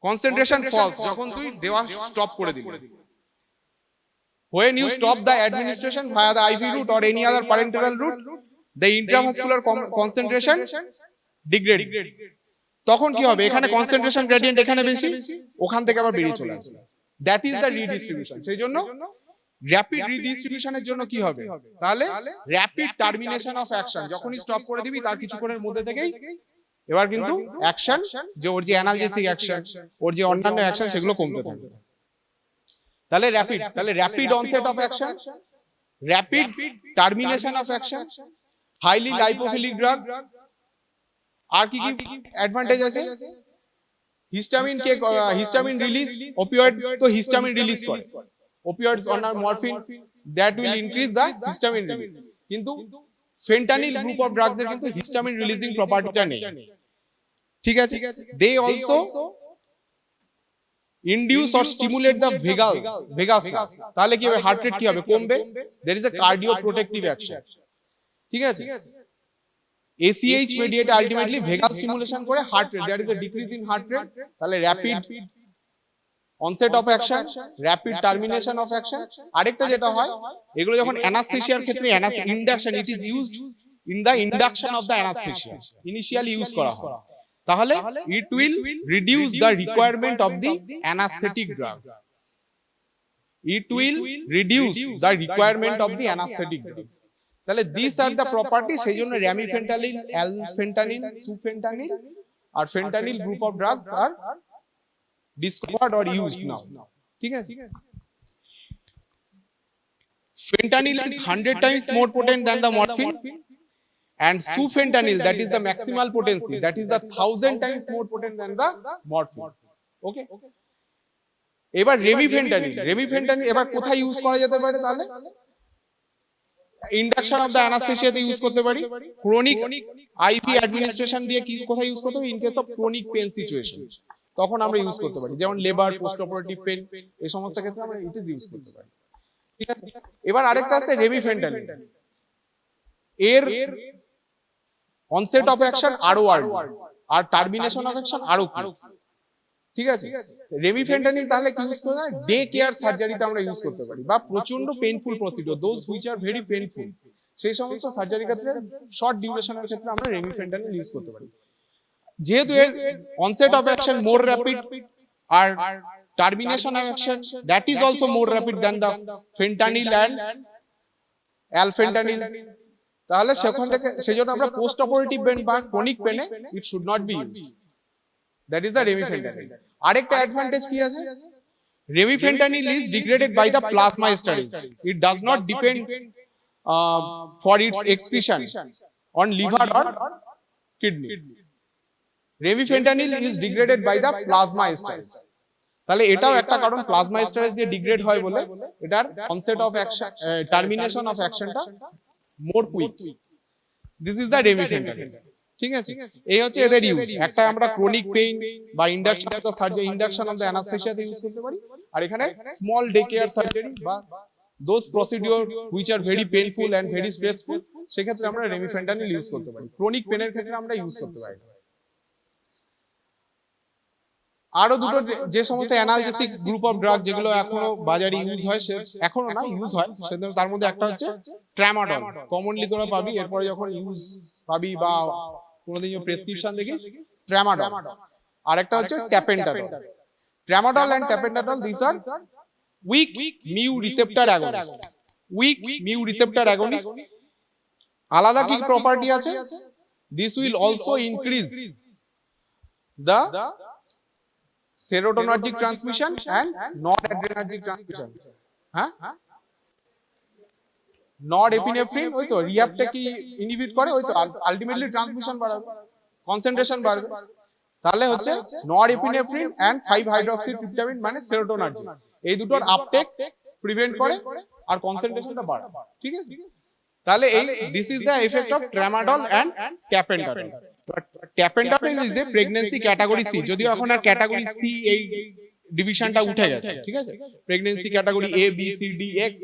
কনসেন্ট্রেশন ফলস, যখন তুই দেওয়া স্টপ করে দিবি। when you stop the administration via the IV route or any other parenteral route, the intravascular concentration degrade। তখন কি হবে? এখানে কনসেন্ট্রেশন গ্রেডিয়েন্ট এখানে বেশি, ওখান থেকে আবার বেরিয়ে চলে আসবে। That is the redistribution. সেই জন্য র্যাপিড রিডিস্ট্রিবিউশনের জন্য কি হবে? তাহলে র্যাপিড টার্মিনেশন অফ অ্যাকশন, যখনই স্টপ করে দিবি তার কিছুক্ষণের মধ্যে থেকেই এবার কিন্তু অ্যাকশন, যে ওর যে অ্যানালজেসিক অ্যাকশন, ওর যে অন্যান্য অ্যাকশন, সেগুলো কমতে থাকবে। তাহলে rapid onset of action, rapid termination of action, highly lipophilic drug. আর কি কি অ্যাডভান্টেজ আছে? হিস্টামিন রিলিজ, অপিওয়েড তো হিস্টামিন রিলিজ করে, opioids on morphine, that will increase the histamine release. কিন্তু ফেন্টানিল গ্রুপ অফ ড্রাগস এর কিন্তু হিস্টামিন রিলিজিং প্রপার্টিটা নেই। ঠিক আছে? They also induce or stimulate the vagus nerve. তাহলে কি হবে? হার্ট রেট কি হবে? কমবে। There is a cardio protective action. ঠিক আছে? ACH mediate ultimately vagus stimulation করে heart rate, there is a decrease in heart rate. তাহলে rapid onset of action, rapid termination of action. আরেকটা যেটা হয়, এগুলো যখন অ্যানাস্থেসিয়ার ক্ষেত্রে induction, it is used in the induction of the anaesthesia, initially use করা হয়। তাহলে it will reduce the requirement of the anesthetic drug. It will reduce the requirement of the anesthetic drugs. তাহলে these are the properties, সেই জন্য ramifentanil, alfentanil, sufentanil R fentanyl group of drugs are discovered or used now. ঠিক আছে? Fentanyl is 100 times more potent than the morphine, and sufentanil, that is the maximal potency, that is the 1000 times more potent than the morphine. Okay, এবার রেমিফেন্টানিল এবার কোথায় use করা যেতে পারে? তাহলে induction of the অ্যানাস্থেসিয়াতে ইউজ করতে পারি। ক্রনিক আইভি অ্যাডমিনিস্ট্রেশন দিয়ে কি কোথায় ইউজ করতে হবে? In case of chronic pen situation, তখন আমরা ইউজ করতে পারি, যেমন লেবার, পোস্ট অপারেটিভ পেন, এই সমস্ত ক্ষেত্রে আমরা ইট ইজ ইউজ করতে পারি। ঠিক আছে? এবার আরেকটা আছে রেমিফেন্টানিল, এর অনসেট অফ অ্যাকশন আরো আর টার্মিনেশন অফ অ্যাকশন আরো। ঠিক আছে? রেমিফেন্টানিল তাহলে কি ইউজ করা যায়? ডে কেয়ার সার্জারিতে আমরা ইউজ করতে পারি, বা প্রচন্ড painful procedure, those which are very painful, সেই সমস্ত সার্জারি ক্ষেত্রে, শর্ট ডিউরেশনের ক্ষেত্রে আমরা রেমিফেন্টানিল ইউজ করতে পারি। যেহেতু এর onset of action more rapid আর termination of action that is also more rapid than the fentanyl alfentanil, তাহলে সেখান থেকে সেজন্য আমরা পোস্ট অপারেটিভ পেন বা ক্রনিক পেনে it should not be used, that is the remifentanil. আরেকটা অ্যাডভান্টেজ কি আছে, remifentanil is degraded by the plasma esterase, it does not depend for its excretion on liver or kidney, remifentanil is degraded by the plasma স্টারেজ। তাহলে এটাও একটা কারণ plasma স্টারেজ দিয়ে degrade হয় বলে এটার onset of action, termination of অ্যাকশনটা more quick, this is the remifentanil. ঠিক আছে, এই হচ্ছে এদের ইউজ। একটা আমরা ক্রনিক পেইন বা induction of the surgery, induction of the অ্যানাস্থেসিয়াতে ইউজ করতে পারি, আর এখানে স্মল ডে কেয়ার সার্জারি বা those procedure which are very painful and very stressful, সেক্ষেত্রে আমরা রেমিফেন্টানিল ইউজ করতে পারি, ক্রনিক পেনের ক্ষেত্রে আমরা ইউজ করতে পারি। আরো দুটো যে সমস্ত অ্যানালজেসিক গ্রুপ অফ ড্রাগ যেগুলো এখনো বাজারে ইউজ হয়, এখনো না ইউজ হয়, তার মধ্যে একটা হচ্ছে ট্রামাডল, কমনলি তোরা পাবি, এরপরে যখন ইউজ পাবি বা কোনোদিন প্রেসক্রিপশন দেখি ট্রামাডল, আর একটা হচ্ছে tapentadol. Tramadol and tapentadol, this are weak mu receptor agonist, weak mu receptor agonist. আলাদা কি প্রপার্টি আছে, this will also increase the serotonergic transmission and noradrenergic transmission, হ্যাঁ নরএপিনেফ্রিন ওই তো রিঅ্যাপটা কি ইনহিবিট করে, ওই তো আলটিমেটলি ট্রান্সমিশন বাড়াবে, কনসেন্ট্রেশন বাড়বে, তাহলে হচ্ছে নরএপিনেফ্রিন এন্ড 5-হাইড্রক্সিট্রিপটামিন মানে সেরোটোনার্জিক, এই দুটোর আপটেক প্রিভেন্ট করে আর কনসেন্ট্রেশনটা বাড়ায়। ঠিক আছে, তাহলে এই this is the effect of tramadol and tapentadol. Tapentadol is a pregnancy category C, যদিও এখন আর ক্যাটাগরি সি এই ডিভিশনটা উঠে গেছে। ঠিক আছে, pregnancy category A B C D X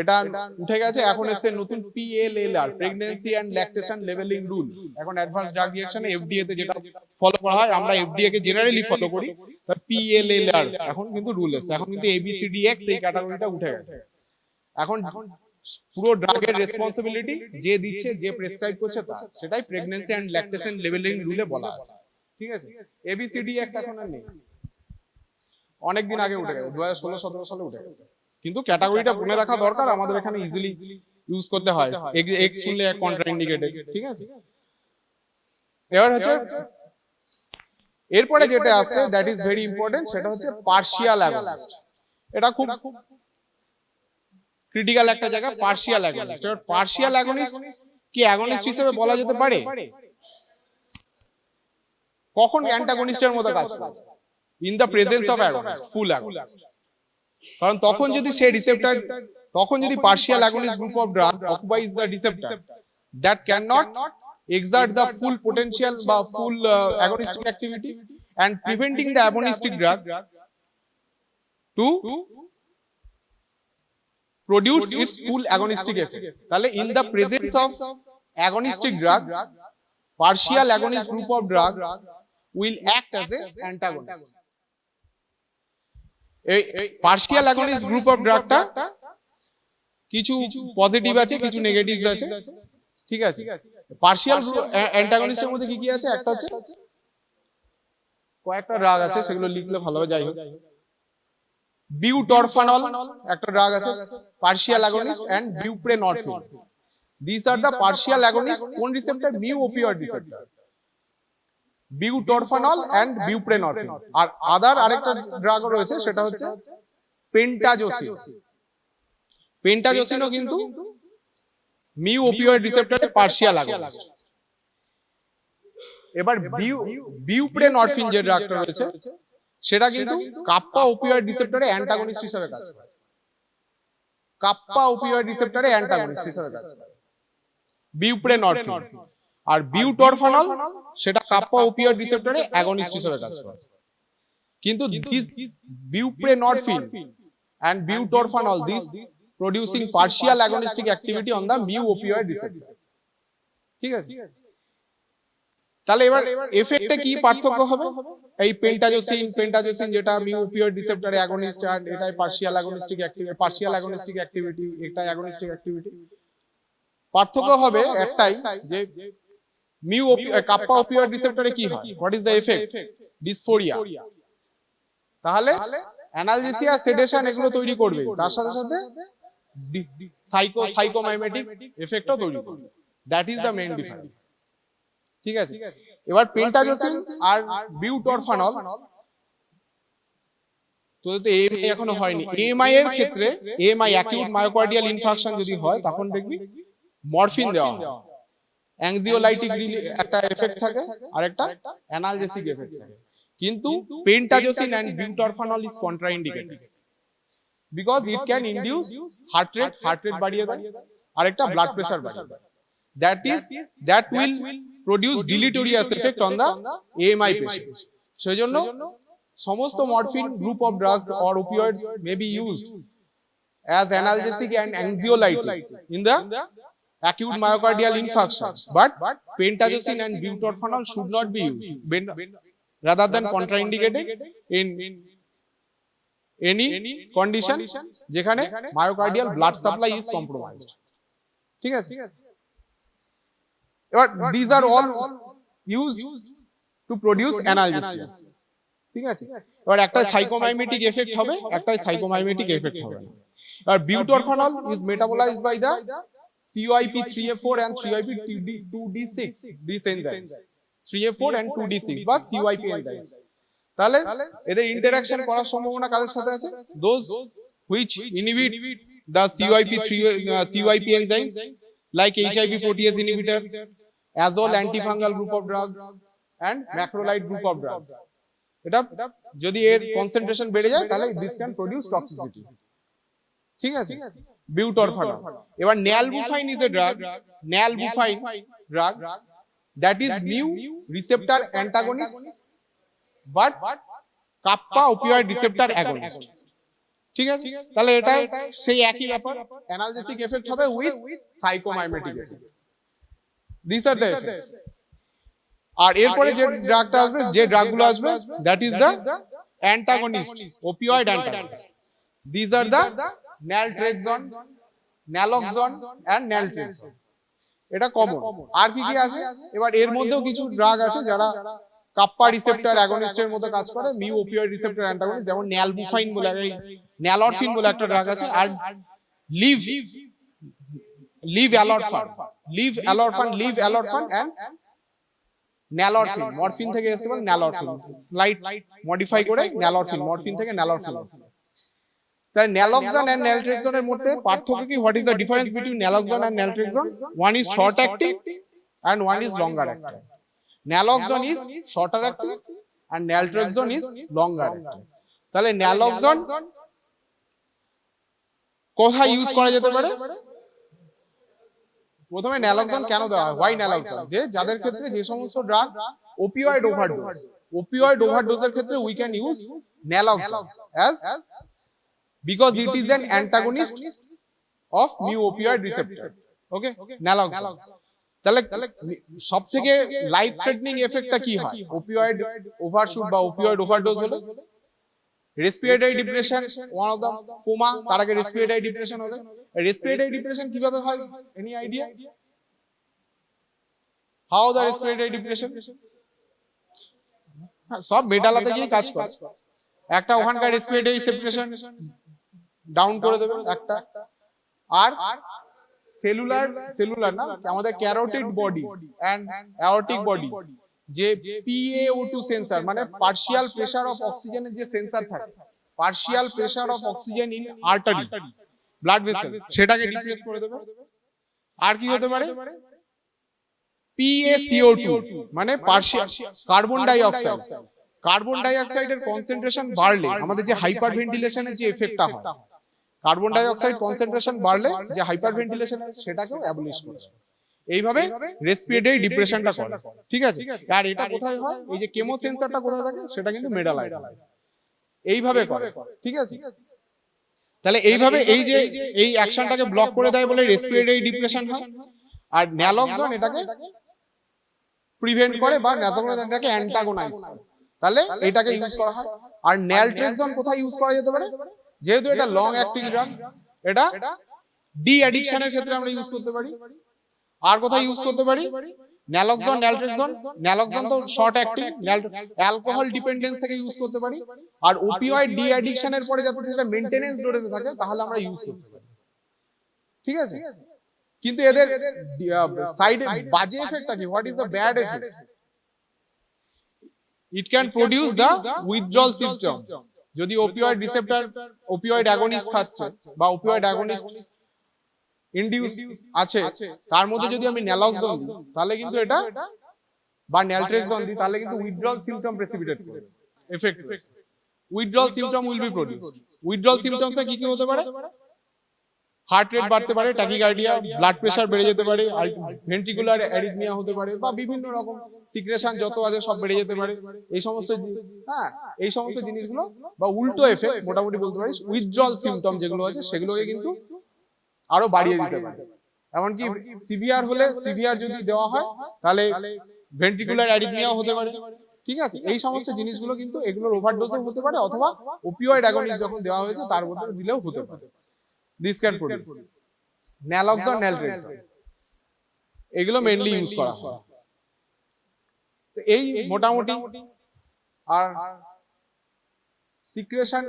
এটা উঠে গেছে, এখন এসে নতুন পিএলএলআর, প্রেগন্যান্সি এন্ড ল্যাকটেশন লেভেলিং রুল। এখন অ্যাডভান্স ড্রাগ রিঅ্যাকশনে এফডিএ তে যেটা ফলো করা হয়, আমরা এফডিএ কে জেনারেলি ফলো করি, তার পিএলএলআর এখন কিন্তু রুল এসে, এখন কিন্তু এবিসিডি এক্স এই ক্যাটাগরিটা উঠে গেছে। এখন পুরো ড্রাগের রেসপন্সিবিলিটি যে দিচ্ছে, যে প্রেসক্রাইব করছে তার, সেটাই প্রেগন্যান্সি এন্ড ল্যাকটেশন লেভেলিং রুলে বলা আছে। ঠিক আছে, এবিসিডি এক্স এখন আর নেই, অনেকদিন আগে উঠে গেছে, 2016-17 সালে উঠে গেছে, কিন্তু ক্যাটাগরিটা মনে রাখা দরকার, আমাদের এখানে ইজিলি ইউজ করতে হয়, এক্স শুনলে কন্ট্রাইন্ডিকেটেড। ঠিক আছে, এবার হচ্ছে এরপরে যেটা আছে দ্যাট ইজ ভেরি ইম্পর্টেন্ট, সেটা হচ্ছে পার্শিয়াল অ্যাগনিস্ট। এটা খুব ক্রিটিক্যাল একটা জায়গা, পার্শিয়াল অ্যাগনিস্ট। এবার পার্শিয়াল অ্যাগনিস্ট কি অ্যাগনিস্ট হিসেবে বলা যেতে পারে? কখন অ্যান্টাগনিস্টের মতো কাজ করে? In the presence of against, full against. কারণ তখন যদি সেই রিসেপ্টর, তখন যদি partial against group of drug অকুপাইজ the receptor that can not exert the full potential বা full agonistic activity and preventing the agonistic drug to produce its full agonistic effect. তাহলে in the presence of agonistic drug, partial agonist group of drug will act as a antagonist. এই partial agonist group of drug টা কিছু positive আছে, কিছু negatives আছে। ঠিক আছে, partial অ্যান্টাগনিস্টের মধ্যে কি কি আছে? একটা হচ্ছে কয়েকটা ড্রাগ আছে, সেগুলো লিখলে ভালো হবে, যাই হোক। বিউটরফানল একটা ড্রাগ আছে, partial agonist, and buprenorphine. This are the partial agonist কোন receptor? Mu opioid receptor. Butorphanol and buprenorphine. আর আদার আরেকটা ড্রাগও রয়েছে, সেটা হচ্ছে পেন্টাজোসিন। পেন্টাজোসিনও কিন্তু মিউ অপিওয়েড রিসেপ্টরে পার্শিয়াল অ্যাগনিস্ট। এবার বিউপ্রেনরফিন যে ড্রাগটা রয়েছে, সেটা কিন্তু কাপ্পা অপিওয়েড রিসেপ্টরে অ্যান্টাগনিস্ট হিসেবে কাজ করে। কাপ্পা অপিওয়েড রিসেপ্টরে অ্যান্টাগনিস্ট হিসেবে কাজ করে বিউপ্রেনরফিন। আর বিউটরফানল সেটা কাপ্পা অপিওয়েড রিসেপ্টরে অ্যাগনিস্ট হিসেবে কাজ করে। কিন্তু this বিউপ্রেনরফিন and butorphanol, this producing partial agonistic activity on the mu opioid receptor. ঠিক আছে, তাহলে এবার এফেক্টে কি পার্থক্য হবে? এই পেন্টাজোসিন যেটা মিউ অপিওয়েড রিসেপ্টরে অ্যাগনিস্ট, আর এটাই পার্শিয়াল অ্যাগনিস্টিক অ্যাক্টিভিটি, এটা অ্যাগনিস্টিক অ্যাক্টিভিটি। পার্থক্য হবে একটাই, যে মিউ কাপ্পা অপিওয়েড রিসেপ্টরে কি হয়? What is the effect? Dysphoria. তাহলে অ্যানালজেসিয়া, সেডেশন এগুলো তৈরি করবে, তার সাথে সাথে সাইকোমাইমেটিক এফেক্টও তৈরি করে। That is the main difference. ঠিক আছে, এবার পেন্টাজোসিন আর বিউটরফানল, তো এএমআই এখনো হয়নি। এএমআই এর ক্ষেত্রে, এএমআই অ্যাকিউট মায়োকার্ডিয়াল ইনফারকশন যদি হয় তখন দেখবি মরফিন দেওয়া হয়। অ্যাংজিওলাইটিক একটা এফেক্ট থাকে আর একটা অ্যানালজেসিক এফেক্ট থাকে। কিন্তু pentazocine and butorphanol is contraindicated because it can induce heart rate বাড়িয়ে দেয় আর একটা ব্লাড প্রেসার বাড়িয়ে দেয়। that will produce deleterious effect on the AMI patient. সেজন্য সমস্ত morphine group of drugs or opioids may be used as analgesic and anxiolytic in the acute myocardial infarction, but pentazocine and butorphanol should not be used rather than contraindicated in any condition যেখানে myocardial blood supply is compromised. ঠিক আছে, এবার these are all used to produce analgesia. ঠিক আছে, এবার একটা সাইকোমাইমেটিক effect হবে, একটা সাইকোমাইমেটিক এফেক্ট হবে না। আর বিউটরফানল is metabolized by the CYP3A4 and CYP2D6 these enzymes, 3A4 and 2D6 বা CYP enzymes। তাহলে এদের ইন্টারঅ্যাকশন করার সম্ভাবনা কাদের সাথে আছে? those which inhibit the CYP enzymes like HIV protease inhibitor, azole antifungal group of drugs and macrolide group of drugs। এটা যদি এর কনসেন্ট্রেশন বেড়ে যায় তাহলে this can produce toxicity। ঠিক আছে, বিউটরফানল। এবার nalbuphine is a drug, nalbuphine drug that is mu receptor antagonist but kappa opioid receptor agonist। ঠিক আছে, তাহলে এটা সেই একই ব্যাপার, অ্যানালজেসিক এফেক্ট হবে with psychomimetic effect. these are the effects। আর এরপরে যে ড্রাগটা আসবে, যে ড্রাগগুলো আসবে, that is the antagonist, opioid antagonist. these are the naltrexone, naloxone and naltrexone। এটা কমন। আর কি কি আছে? এবার এর মধ্যেও কিছু ড্রাগ আছে যারা কাপ্পা রিসেপ্টর অ্যাগনিস্টের মতো কাজ করে, মিউ অপিওয়েড রিসেপ্টর অ্যান্টাগনিস্ট, যেমন ন্যালবুফাইন বলে, ন্যালরফিন বলে একটা ড্রাগ আছে, আর লিভ অ্যালরফান এন্ড ন্যালরফিন, মরফিন থেকে এসেছে এবং ন্যালরফিন স্লাইট মডিফাই করে ন্যালরফিন, মরফিন থেকে ন্যালরফিন এসেছে। তাই ন্যালক্সন এন্ড ন্যালট্রেক্সনের মধ্যে পার্থক্য কি? What is the difference between naloxone and naltrexone? One is short acting and one is longer acting. Naloxone is shorter acting and naltrexone is longer acting. তাহলে ন্যালক্সন কোথায় use করা যেতে পারে? প্রথমে ন্যালক্সন কেন দেওয়া হয়? হোয়াই ন্যালক্সন? যে যাদের ক্ষেত্রে যে সমস্ত ড্রাগ opioid overdose এর ক্ষেত্রে we can use naloxone as because it is an antagonist of mu opioid receptor। Okay, naloxone। তাহলে সবথেকে লাইফ থ্রেটনিং এফেক্টটা কি হয় opioid ওভারশুট বা opioid ওভারডোজ হলে? Respiratory depression, one of the coma, তার আগে রেসপিরেটরি ডিপ্রেশন হবে। রেসপিরেটরি ডিপ্রেশন কিভাবে হয়? Any idea how the respiratory depression? সব মেডালাতে গিয়ে কাজ করে। একটা ওখানকার রেসপিরেটরি সেপারেশন ডাউন করে দেবে একটা, আর সেলুলার না, আমাদের carotid body and aortic body যে PaO2 সেন্সর, মানে পার্শিয়াল প্রেসার অফ অক্সিজেনের যে সেন্সর থাকে, partial pressure of oxygen in artery blood vessel, সেটাকে ডিপ্রেস করে দেবে। আর কি হতে পারে? PaCO2 মানে partial carbon die oxide. Carbon die অক্সাইডের কনসেন্ট্রেশন বাড়লে আমাদের যে হাইপারভেন্টিলেশনের যে এফেক্টটা হয়, কার্বন ডাই অক্সাইড কনসেন্ট্রেশন বাড়লে যে হাইপারভেন্টিলেশন সেটাকেও অ্যাবলিশ করে। এইভাবে রেসপিরেটরি ডিপ্রেশনটা করে। ঠিক আছে, আর এটা কোথায় হয়? এই যে কেমো সেন্সরটা কোথায় থাকে সেটা কিন্তু মেডালায় এইভাবে করে। ঠিক আছে, তাহলে এইভাবে এই যে এই অ্যাকশনটাকে ব্লক করে দেয় বলে রেসপিরেটরি ডিপ্রেশন হয়। আর ন্যালক্সন এটাকে প্রিভেন্ট করে বা ন্যালক্সন এটাকে অ্যান্টাগোনাইজ করে, তাহলে এটাকে ইউজ করা হয়। আর ন্যালট্রেক্সন কোথায় ইউজ করা যেতে পারে? যেহেতু এটা লং অ্যাক্টিং ড্রাগ, এটা ডি অ্যাডিকশনের ক্ষেত্রে আমরা ইউজ করতে পারি। আর কোথায় ইউজ করতে পারি? ন্যালক্সন, ন্যালট্রেক্সন। ন্যালক্সন তো শর্ট অ্যাক্টিং, অ্যালকোহল ডিপেন্ডেন্স থেকে ইউজ করতে পারি। আর ওপিওয়েড ডি অ্যাডিকশনের পরে যাতে সেটা মেইনটেনেন্স ডোজে থাকে তাহলে আমরা ইউজ করতে পারি। ঠিক আছে, কিন্তু এদের সাইডে বাজে এফেক্টটা কি? What is the bad effect? It can produce the withdrawal symptom. যদি ওপিওয়েড রিসেপ্টর ওপিওয়েড অ্যাগনিস্ট খাচ্ছে বা ওপিওয়েড অ্যাগনিস্ট ইনডিউস আছে, তার মধ্যে যদি আমি ন্যালক্সন দিই তাহলে কিন্তু এটা, বা ন্যালট্রেক্সন দিই তাহলে কিন্তু উইথড্রল সিম্পটম প্রেসিপিটেট করবে, effect withdrawal symptom will be produced. Withdrawal symptoms কি কি হতে পারে? হার্ট রেট বাড়তে পারে, ট্যাকিকার্ডিয়া, ব্লাড প্রেশার বেড়ে যেতে পারে, ভেন্ট্রিকুলার অ্যারিথমিয়া হতে পারে, বা বিভিন্ন রকম সিক্রেশন যত আছে সব বেড়ে যেতে পারে। এই সমস্ত, হ্যাঁ, এই সমস্ত জিনিসগুলো বা উল্টো এফেক্ট মোটামুটি বলতে পারিস উইথড্রল সিম্পটম যেগুলো আছে সেগুলোকে কিন্তু আরো বাড়িয়ে দিতে পারে। এমনকি সিভিয়ার হলে, সিভিয়ার যদি দেওয়া হয় তাহলে ভেন্ট্রিকুলার অ্যারিথমিয়াও হতে পারে। ঠিক আছে, এই সমস্ত জিনিসগুলো কিন্তু এগুলোর ওভারডোজও হতে পারে, অথবা ওপিওয়েড অ্যাগনিস্ট যখন দেওয়া হয়েছে তার মধ্যে দিলেও হতে পারে। This can produce naloxone, naltrexone, এগুলো মেইনলি ইউজ করা হয়। তো এই মোটামুটি। আর সিক্রেশন,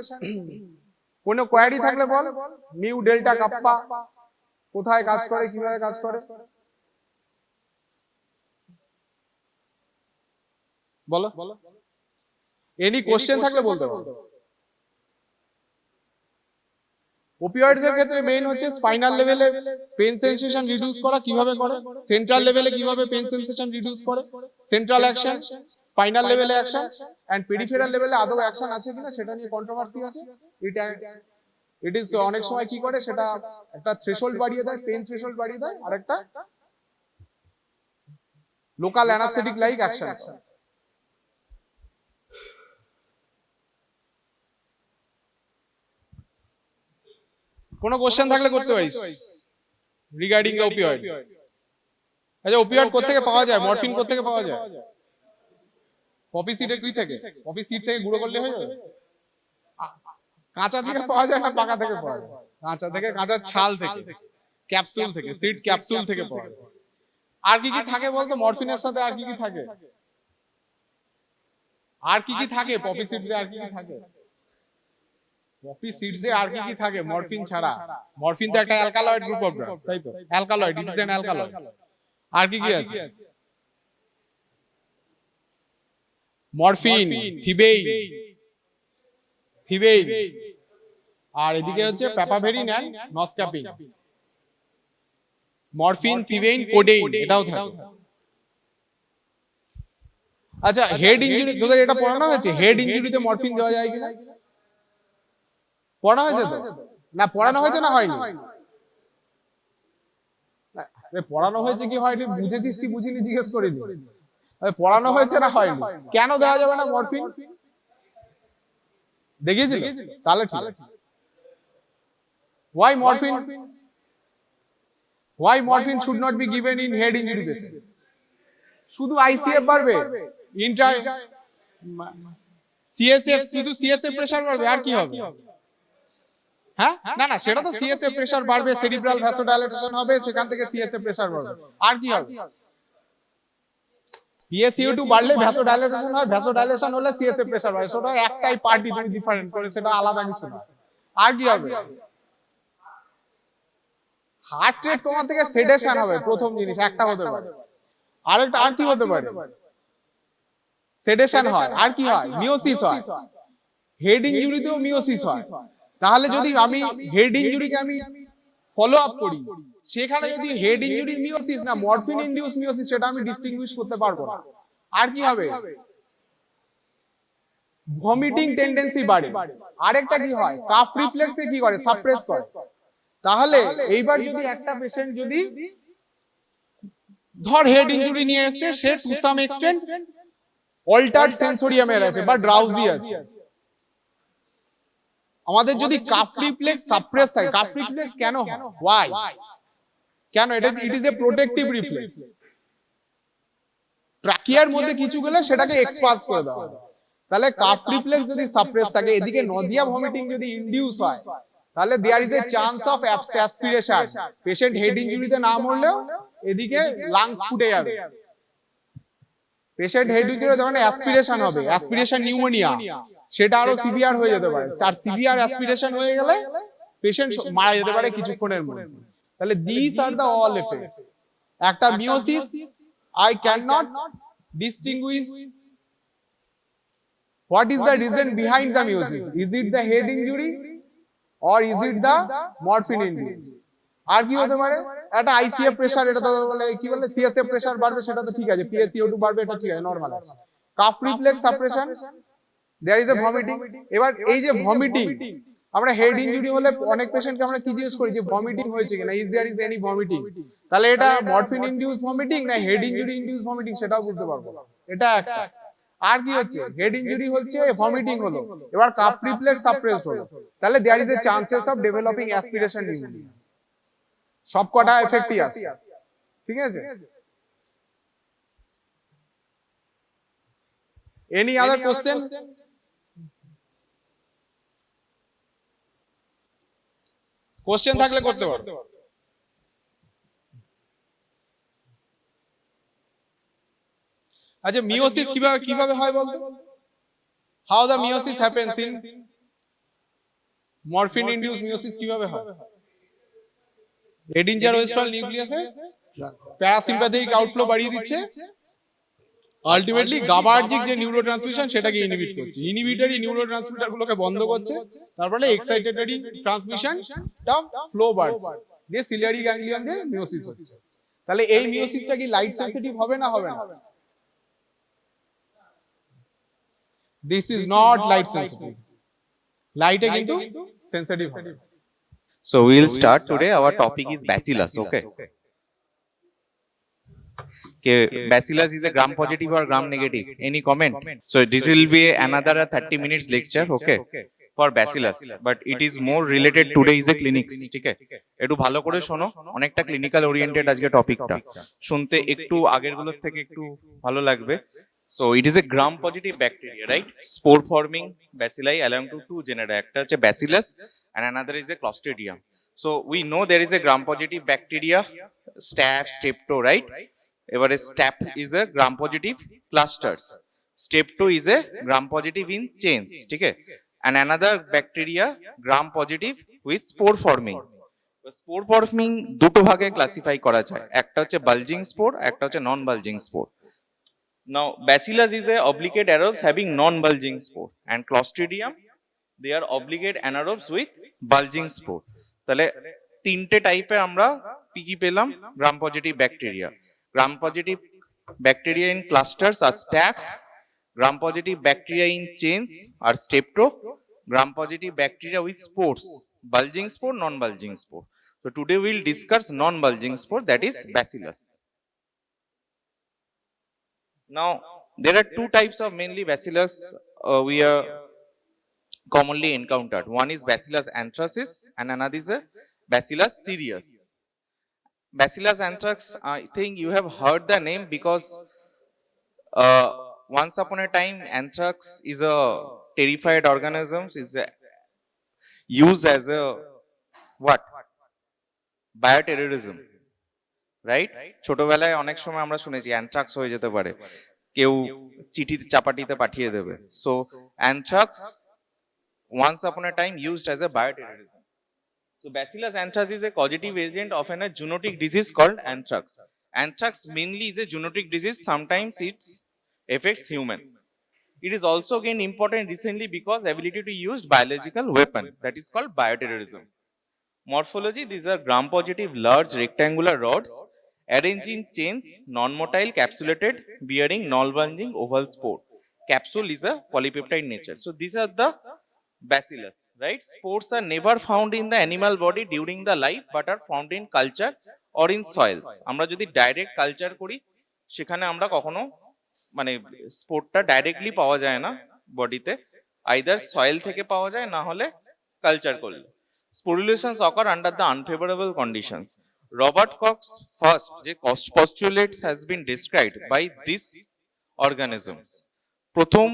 কোনো কোয়ারি থাকলে বল। মিউ ডেল্টা কাপ্পা কোথায় কাজ করে, কিভাবে কাজ করে বলো। এনি কোশ্চেন থাকলে বলতে পারো। ওপিওয়েডস এর ক্ষেত্রে মেইন হচ্ছে স্পাইনাল লেভেলে পেন সেনসেশন রিডিউস করা, কিভাবে করে, সেন্ট্রাল লেভেলে কিভাবে পেন সেনসেশন রিডিউস করে, সেন্ট্রাল অ্যাকশন, স্পাইনাল লেভেলে অ্যাকশন, এন্ড পেরিফেরাল লেভেলে আদৌ অ্যাকশন আছে কিনা সেটা নিয়ে কন্ট্রোভার্সি আছে। ইট ইজ অনেক সময় কি করে, সেটা একটা থ্রেশহোল্ড বাড়িয়ে দেয়, পেন থ্রেশহোল্ড বাড়িয়ে দেয়, আর একটা লোকাল অ্যানাস্থেটিক লাইক অ্যাকশন। কোনো কোশ্চেন থাকলে করতে পারিস রিগার্ডিং দ্য ওপিওয়েড। আচ্ছা, ওপিওয়েড কোত্থেকে পাওয়া যায়, মরফিন কোত্থেকে পাওয়া যায়? পপি সিডের কি থেকে? পপি সিড থেকে গুঁড়ো করলে হয়ে যাবে? কাঁচা থেকে পাওয়া যায় না পাকা থেকে পাওয়া যায়? কাঁচা থেকে, কাঁচার ছাল থেকে, ক্যাপসুল থেকে, সিড ক্যাপসুল থেকে পাওয়া যায়। আর কি কি থাকে বলতো মরফিনের সাথে? আর কি কি থাকে? আর কি কি থাকে পপি সিডে? আর কি কি থাকে পপি সিডসে? আর কি কি থাকে মরফিন ছাড়া? মরফিন তো একটা অ্যালকালয়েড গ্রুপ অফ ড্রাগ, তাই তো? Alkaloid, it is an alkaloid. আর কি কি আছে? মরফিন, থিবেইন, থিবেইন, আর এদিকে হচ্ছে papaverine and noscapine. Morphine, thebaine, codeine, এটাও থাকে। আচ্ছা, হেড ইনজুরি তোদের এটা পড়ানো হয়েছে? হেড ইনজুরিতে মরফিন দেওয়া যায় কিনা পড়ানো হয়েছে তো? না পড়ানো হয়েছে না হয়নি? পড়ানো হয়েছে কি হয়নি বুঝেছিস কি বুঝিনি জিজ্ঞেস করিনি। পড়ানো হয়েছে না হয়নি? কেন দেওয়া যাবে না মরফিন দেখিয়েছিল? তাহলে ঠিক আছে। Why morphine should not be given in head injury patient? শুধু আইসিএফ বাড়বে, ইন্ট্রা সিএসএফ, শুধু সিএসএফ প্রেসার বাড়বে, আর কি হবে? হ্যাঁ, না না, সেটা তো সিএসএফ প্রেসার বাড়বে, সেরিব্রাল ভ্যাসোডাইলেটেশন হবে, সেখান থেকে সিএসএফ প্রেসার বাড়বে, আর কি হবে? PaCO2 বাড়লে ভ্যাসোডাইলেটেশন হয়, ভ্যাসোডাইলেশন হলে সিএসএফ প্রেসার বাড়ে, সেটা একটাই পার্টি, তুমি ডিফারেন্ট করে সেটা আলাদা কিছু না। আর কি হবে? হার্ট রেট কমা থেকে সেডেশন হবে, প্রথম জিনিস একটা হতে পারে। আরেকটা আর কি হতে পারে? সেডেশন হয়, আর কি হয়? মিওসিস হয়। হেড ইনজুরিতেও মিওসিস হয়। তাহলে যদি আমি হেড ইনজুরিকে আমি ফলো আপ করি, সেখানে যদি হেড ইনজুরি মিওসিস না মরফিন ইনডিউস মিওসিস, সেটা আমি ডিস্টিংগুইশ করতে পারবো না। আর কি হবে? ভমিটিং টেন্ডেন্সি বাড়ে। আরেকটা কি হয়? কাফ রিফ্লেক্সে কি করে? সাপ্রেস করে। তাহলে এইবার যদি একটা পেশেন্ট যদি ধর হেড ইনজুরি নিয়ে এসেছে, সে টু সাম এক্সটেন্ট অল্টার্ড সেন্সোরিয়ামের আছে বা ড্রাউজি আছে, আমাদের যদি কাফ রিফ্লেক্স সাপ্রেস থাকে, কাফ রিফ্লেক্স কেন হয়? ওয়াই? কেন? এটা it is a protective reflex. ট্রাকিয়ার মধ্যে কিছু গেলে সেটাকে এক্সপাস করে দেওয়া হয়। তাহলে কাফ রিফ্লেক্স যদি সাপ্রেস থাকে, এদিকে নজিয়া ভমিটিং যদি ইনডিউস হয়, তাহলে there is a chance of aspiration. Patient head ইনজুরিতে না মরলেও এদিকে লাংস ফুটে যাবে। পেশেন্ট হেড ইনজুরিতে যখন অ্যাসপিরেশন হবে, অ্যাসপিরেশন নিউমোনিয়া, সেটা আরো সিভিয়ার হয়ে যেতে পারে। আর সিভিয়ার অ্যাসপিরেশন হয়ে গেলে পেশেন্ট মারা যেতে পারে কিছুক্ষণের মধ্যে। তাহলে this are the all effects. একটা meiosis I cannot distinguish what is the reason behind the meiosis. Is it the head injury or is it the morphine induced? আর কি হতে পারে? একটা আইসিএফ প্রেসার, এটা তো বলে কি বলে সিএসএফ প্রেসার বাড়বে, সেটা তো ঠিক আছে, পিএসিও2 বাড়বে, এটা ঠিক আছে, নরমাল আছে। Cough reflex suppression, there is a vomiting. এবার এই যে ভমিটিং, আমরা হেড ইনজুরি হলে অনেক পেশেন্টকে আমরা কি জিজ্ঞেস করি যে ভমিটিং হয়েছে কিনা, is there is any vomiting. তাহলে এটা মরফিন ইনডিউসড ভমিটিং না হেড ইনজুরি ইনডিউসড ভমিটিং সেটাও বুঝতে পারবো, এটা একটা। আর কি হচ্ছে, হেড ইনজুরি হচ্ছে, ভমিটিং হলো, এবার কাফ রিফ্লেক্স সাপ্রেসড হলো, তাহলে there is a chances of developing aspiration pneumonia. সবকটা এফেক্টই আছে, ঠিক আছে। Any other question? কোশ্চেন থাকলে করতে পারো। আচ্ছা, মিওসিস কিভাবে হয় বলতো? How the meiosis happens in morphine induced meiosis কিভাবে হয়? এডিনজার ওয়েস্ট্রাল নিউক্লিয়াসে প্যারাসিম্প্যাথেটিক আউটফ্লো বাড়িয়ে দিচ্ছে, আলটিমেটলি গাবার্জিক যে নিউরোট্রান্সমিশন সেটাকে ইনহিবিট করছে, ইনহিবিটরি নিউরোট্রান্সমিটার গুলোকে বন্ধ করছে, তারপরে এক্সাইটেটরি ট্রান্সমিশনটা ফ্লো বাড়ছে, দিয়ে সিলিয়ারি গ্যাংলিয়ন দিয়ে মিওসিস হচ্ছে। তাহলে এই মিওসিসটা কি লাইট সেনসিটিভ হবে না হবে না? This is not light sensitive, লাইটে কিন্তু সেনসিটিভ হবে। So we'll start today. Our topic is bacillus. Okay. Okay. Bacillus is a gram positive or gram negative. Any comment? So this will be another 30 minutes lecture. Okay. For bacillus, but it is more related today is a clinics. Okay. একটু ভালো করে শোনো, অনেকটা clinical oriented আজকে টপিকটা, শুনতে একটু আগের গুলোর থেকে একটু ভালো লাগবে। So it is a gram positive bacteria, right? Spore forming bacilli belong to two genera. একটা হচ্ছে bacillus and another is a clostridium. So we know there is a gram positive bacteria, staph, strepto, right? এবারে staph is a gram positive clusters. Strepto is a gram positive in chains, ঠিক আছে? And another bacteria gram positive with spore forming. Spore forming দুটো ভাগে classify করা যায়, একটা হচ্ছে bulging spore, একটা হচ্ছে non bulging spore. Now, bacillus is a obligate anaerobes having non-bulging spore, and clostridium they are obligate anaerobes with bulging spore. তাহলে তিনটে টাইপে আমরা কি পেলাম gram positive bacteria. Gram positive bacteria in clusters আর staph, gram positive bacteria in chains আর strepto, gram positive bacteria with spores, bulging spore, non-bulging spore. So today we will discuss non-bulging spore, that is bacillus. Now, there are two types of mainly bacillus we are commonly encountered. One is Bacillus anthracis and another is a Bacillus cereus. Bacillus anthrax, I think you have heard the name because once upon a time anthrax is a terrified organism, is used as a what? Bioterrorism. Right, ছোটবেলায় অনেক সময় আমরা শুনেছি anthrax হয়ে যেতে পারে, কেউ চিঠি চাপাটিতে পাঠিয়ে দেবে। So anthrax once upon a time used as a bioterrorism. So Bacillus anthracis is a causative agent of a zoonotic disease called anthrax. Anthrax mainly is a zoonotic disease, sometimes it affects human. It is also again important recently because ability to use biological weapon, that is called bioterrorism. Morphology, these are gram positive large rectangular rods arranged in chains, non-motile, capsulated, bearing non-bulging oval spore. Capsule is a polypeptide nature. So these are the bacillus, right? Spores are never found in the animal body during the life, but are found in culture or in soils. আমরা যদি direct culture করি সেখানে আমরা কখনো মানে স্পোরটা directly পাওয়া যায় না বডিতে, আইদার সয়েল থেকে পাওয়া যায় না হলে কালচার করলে। Sporulations occur under the unfavorable conditions. Robert Koch's first postulates has been described by these organisms. প্রথম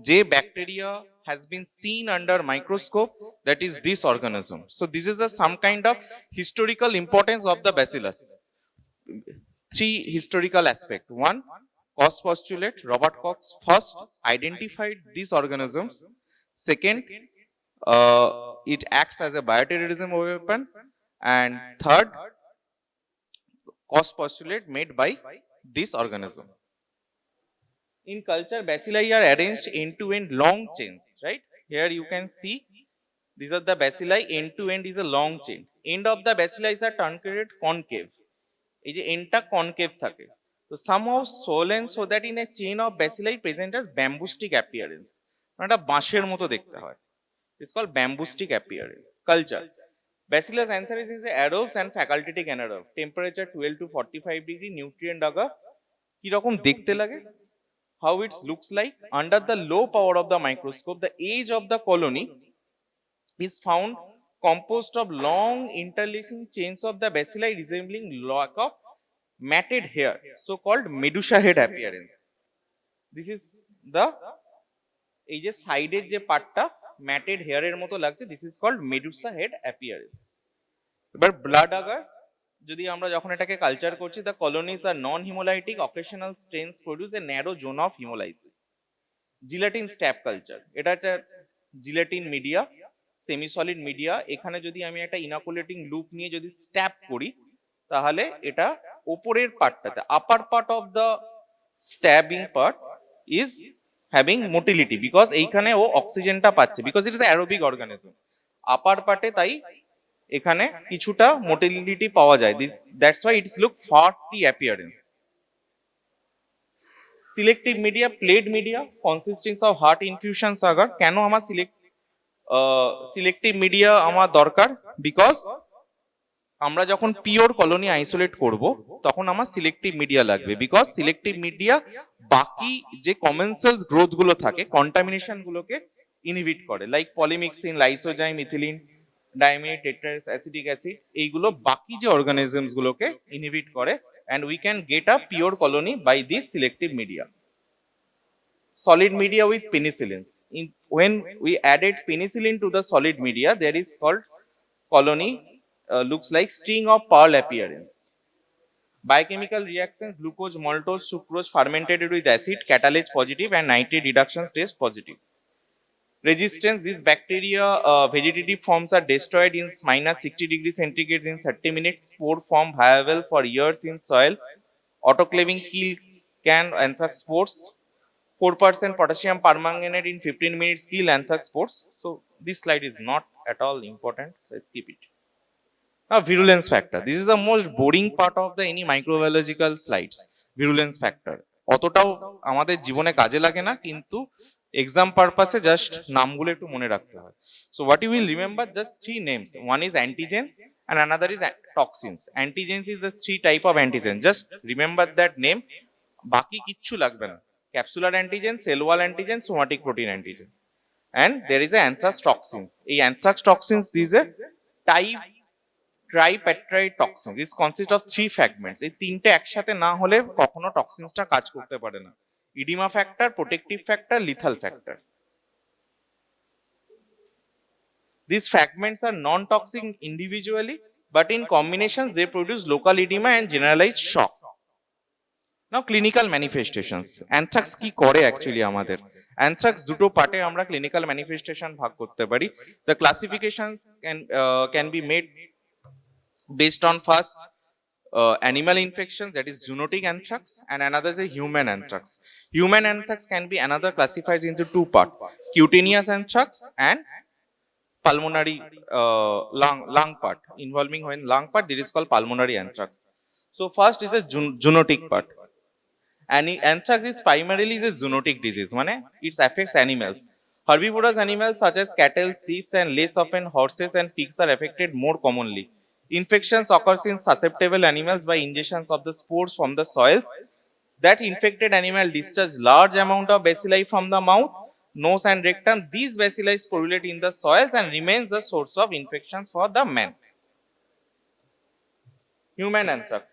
যে bacteria has been seen under microscope, that is this organism. So this is some kind of historical importance of the bacillus. Three historical aspects. One, Koch's postulate, Robert Koch first identified these organisms. Second, it acts as a bioterrorism weapon, and third, was postulate made by this organism. In culture, bacilli are arranged end to end long chains, right? Here you can see these are the bacilli, end to end is a long chain. End of the bacilli are truncated concave. এই যে এন্ডটা concave থাকে, তো somehow swollen so that in a chain of bacilli present as bamboo stick appearance, মানে একটা বাঁশের মতো দেখতে হয়। It's called bamboo stick appearance. Culture. Bacillus anthracis is aerobes and facultative anaerobe. Temperature 12 to 45 degree, nutrient agar কি রকম দেখতে লাগে? How it looks like under the low power of the microscope, the age of the colony is found composed of long interlacing chains of the bacilli resembling lock of matted hair, so called medusa head appearance. This is the এই যে সাইডের যে পার্টটা ম্যাটেড হেয়ারের মতো লাগছে, this is called medusa head appearance. এবার blood agar যদি আমরা যখন এটাকে কালচার করছি, the colonies are non hemolytic, occasional strains produce a narrow zone of hemolysis. Gelatin stab culture, এটা একটা gelatin media, semi solid media. এখানে যদি আমি একটা ইনাকুলেটিং লুপ নিয়ে যদি স্ট্যাপ করি, তাহলে এটা ওপরের পার্টটাতে, upper part of the stabbing part is having motility, because এইখানে ও অক্সিজেনটা পাচ্ছে, because it is aerobic organism. Upper পার্টে তাই এখানে কিছুটা মোটিলিটি পাওয়া যায়, that's why it's look fir tree appearance. Selective media, PLET media consisting of heart infusions agar. কেন আমার সিলেক্টিভ মিডিয়া আমার দরকার? বিকজ আমরা যখন পিওর কলোনি আইসোলেট করব তখন আমার সিলেক্টিভ মিডিয়া লাগবে, বিকজ সিলেক্টিভ মিডিয়া বাকি যে কমেন্সালস গ্রোথ গুলো থাকে, কন্টামিনেশন গুলোকে ইনহিবিট করে, like polymyxin, lysozyme, ethylene, diamine, tetra acetic acid, এইগুলো বাকি যে অর্গানিজমস গুলোকে ইনহিবিট করে, and we can get a pure colony by this selective media. Solid media with penicillin. When we added penicillin to the solid media, there is called colony, looks like string of pearl appearance. Biochemical reactions, glucose, maltose, sucrose fermented with acid, catalase positive and nitrate reduction test positive. Resistance, these bacteria vegetative forms are destroyed in minus 60 degrees centigrade in 30 minutes. Spore form viable for years in soil. Autoclaving kill can anthrax spores. 4% potassium permanganate in 15 minutes kill anthrax spores. So this slide is not at all important, so I skip it. Now virulence factor. This is the most boring part of the any microbiological slides. Virulence factor. অতটাও আমাদের জীবনে কাজে লাগে না, কিন্তু exam পারপাসে just নামগুলো একটু মনে রাখতে হয়। So what you will remember, just 3 names, one is antigen and another is toxins. Antigens is the 3 type of antigen, just remember that name, বাকি কিচ্ছু লাগবে না। Capsular antigen, cell wall antigen, somatic protein antigen, and there is a anthrax toxins. এই anthrax toxins is a type tripartite toxin, this consist of 3 fragments. এই তিনটে একসাথে না হলে কখনো টক্সিনসটা কাজ করতে পারে না। Oedema factor, protective factor, lethal factor. These fragments are non-toxic individually, but in combination they produce local edema and generalized shock. Now clinical manifestations. Anthrax কি করে অ্যাকচুয়ালি আমাদের? Anthrax দুটো পার্টে আমরা ক্লিনিক্যাল ম্যানিফেস্টেশন ভাগ করতে পারি। The classifications can be made based on first animal infection, that is zoonotic anthrax, and another is a human anthrax. Human anthrax can be another classified into two parts, cutaneous anthrax and pulmonary lung part. Involving when lung part, this is called pulmonary anthrax. So first is a zoonotic part. And anthrax is primarily a zoonotic disease, mane it affects animals. Herbivorous animals such as cattle, sheep, and less often horses and pigs are affected more commonly. Infections occurs in susceptible animals by ingestions of the spores from the soils. That infected animal discharge large amount of bacilli from the mouth, nose and rectum. These bacilli sporulate in the soils and remains the source of infections for the man. Human anthrax.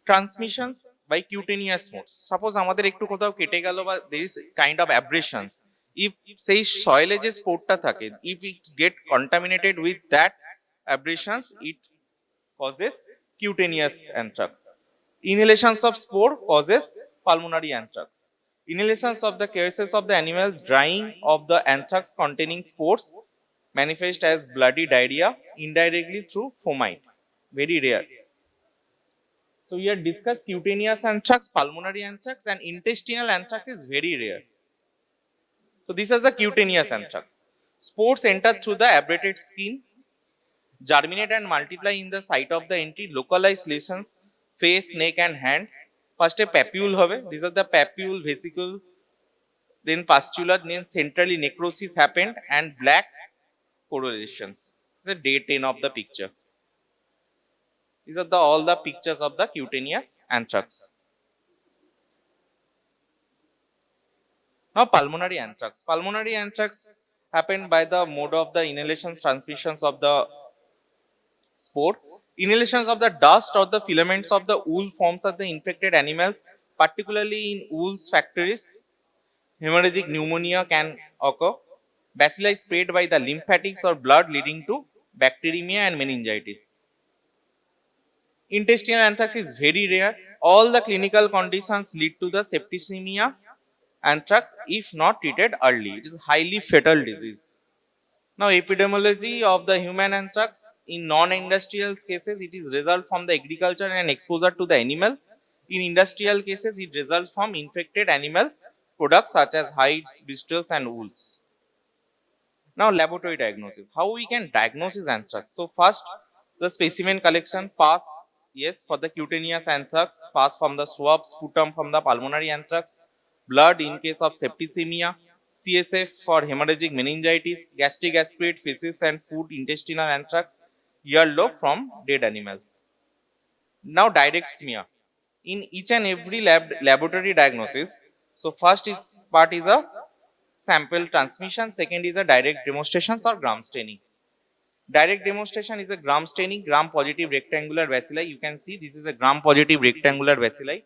Transmissions by cutaneous modes. Suppose আমাদের একটু কোথাও কেটে গেল বা there is kind of abrasions, if সেই soil যে স্পোরটা থাকে, if it get contaminated with that abrasions, it causes cutaneous anthrax. Inhalations of spore causes pulmonary anthrax. Inhalations of the cases of the animals drying of the anthrax containing spores manifest as bloody diarrhea indirectly through fomite, very rare. So we have discussed cutaneous anthrax, pulmonary anthrax, and intestinal anthrax is very rare. So this is the cutaneous anthrax. Spores enter through the abrated skin, germinate and multiply in the site of the entry, localized lesions, face, neck and hand. First a papule hobe. These are the papule, vesicle, then pustular, then centrally necrosis happened and black correlations. This is day 10 of the picture. These are all the pictures of the cutaneous anthrax. Now pulmonary anthrax. Pulmonary anthrax happened by the mode of the inhalations, transmissions of the spore. Inhalations of the dust or the filaments of the wool forms of the infected animals, particularly in wool's factories. Hemorrhagic pneumonia can occur. Bacilli spread by the lymphatics or blood leading to bacteremia and meningitis. Intestinal anthrax is very rare. All the clinical conditions lead to the septicemia anthrax if not treated early. It is a highly fatal disease. Now, epidemiology of the human anthrax in non-industrial cases, it is result from the agriculture and exposure to the animal. In industrial cases, it results from infected animal products such as hides, bristles, and wools. Now, laboratory diagnosis. How we can diagnose anthrax? So, first, the specimen collection pass, yes, for the cutaneous anthrax, pass from the swab, sputum from the pulmonary anthrax, blood in case of septicemia, CSF for hemorrhagic meningitis, gastric aspirate, feces and food, intestinal anthrax, earlobe from dead animal. Now, direct smear. In each and every laboratory diagnosis, so first is part is a sample transmission, second is a direct demonstrations or gram staining. Direct demonstration is a gram staining, gram positive rectangular bacilli. You can see this is a gram positive rectangular bacilli.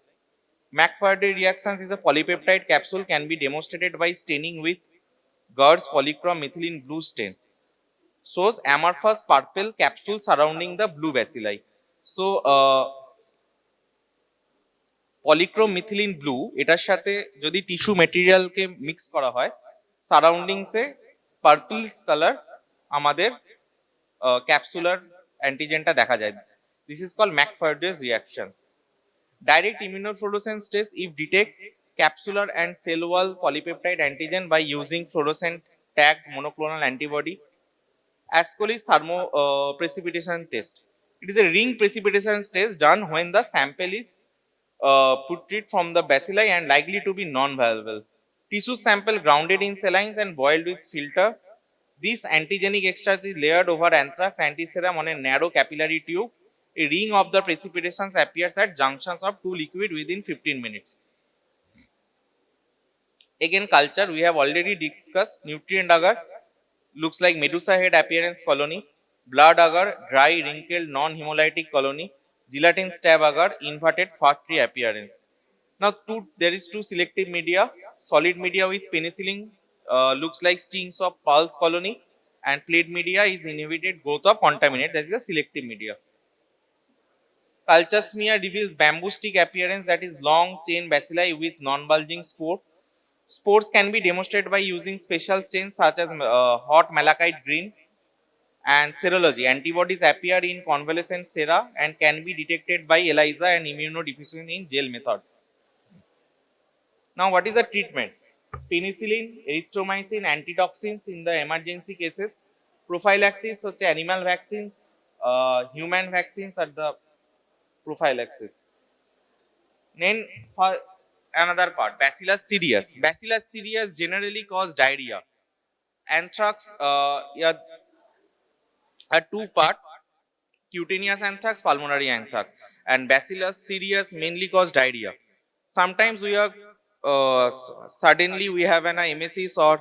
McFadden reactions is a polypeptide capsule can be demonstrated by staining with GERD's polychrome methylene blue stains. Shows amorphous purple capsule surrounding the blue bacilli. So, polychrome methylene blue এটার সাথে যদি tissue মেটেরিয়ালকে mix করা হয় সারাউন্ডিংসে পার্পলস colour আমাদের capsular অ্যান্টিজেনটা দেখা যায় this is called McFadyean's reaction direct immunofluorescence test if detect capsular and cell wall polypeptide antigen by using fluorescent tagged monoclonal antibody. Ascoli's thermo precipitation test. It is a ring precipitation test done when the sample is putrid from the bacilli and likely to be non-viable. Tissue sample grounded in salines and boiled with filter. This antigenic extract is layered over anthrax antiserum on a narrow capillary tube. A ring of the precipitations appears at junctions of two liquid within 15 minutes. Again, culture we have already discussed. Nutrient agar looks like medusa head appearance colony. Blood agar dry wrinkled non-hemolytic colony. Gelatin stab agar inverted fat tree appearance. Now, there is two selective media. Solid media with penicillin looks like stings of pulse colony, and plate media is inhibited growth of contaminant. That is a selective media. Culture smear reveals bamboo stick appearance, that is long chain bacilli with non-bulging spore. Spores can be demonstrated by using special stains such as hot malachite green. And serology, antibodies appear in convalescent sera and can be detected by ELISA and immunodeficiency in gel method. Now, what is the treatment? Penicillin, erythromycin, antitoxins in the emergency cases. Prophylaxis such as animal vaccines, human vaccines are the prophylaxis. Then for another part, Bacillus cereus. Bacillus cereus generally cause diarrhea. Anthrax are two part, cutaneous anthrax, pulmonary anthrax, and Bacillus cereus mainly cause diarrhea. Sometimes we are suddenly we have an emesis or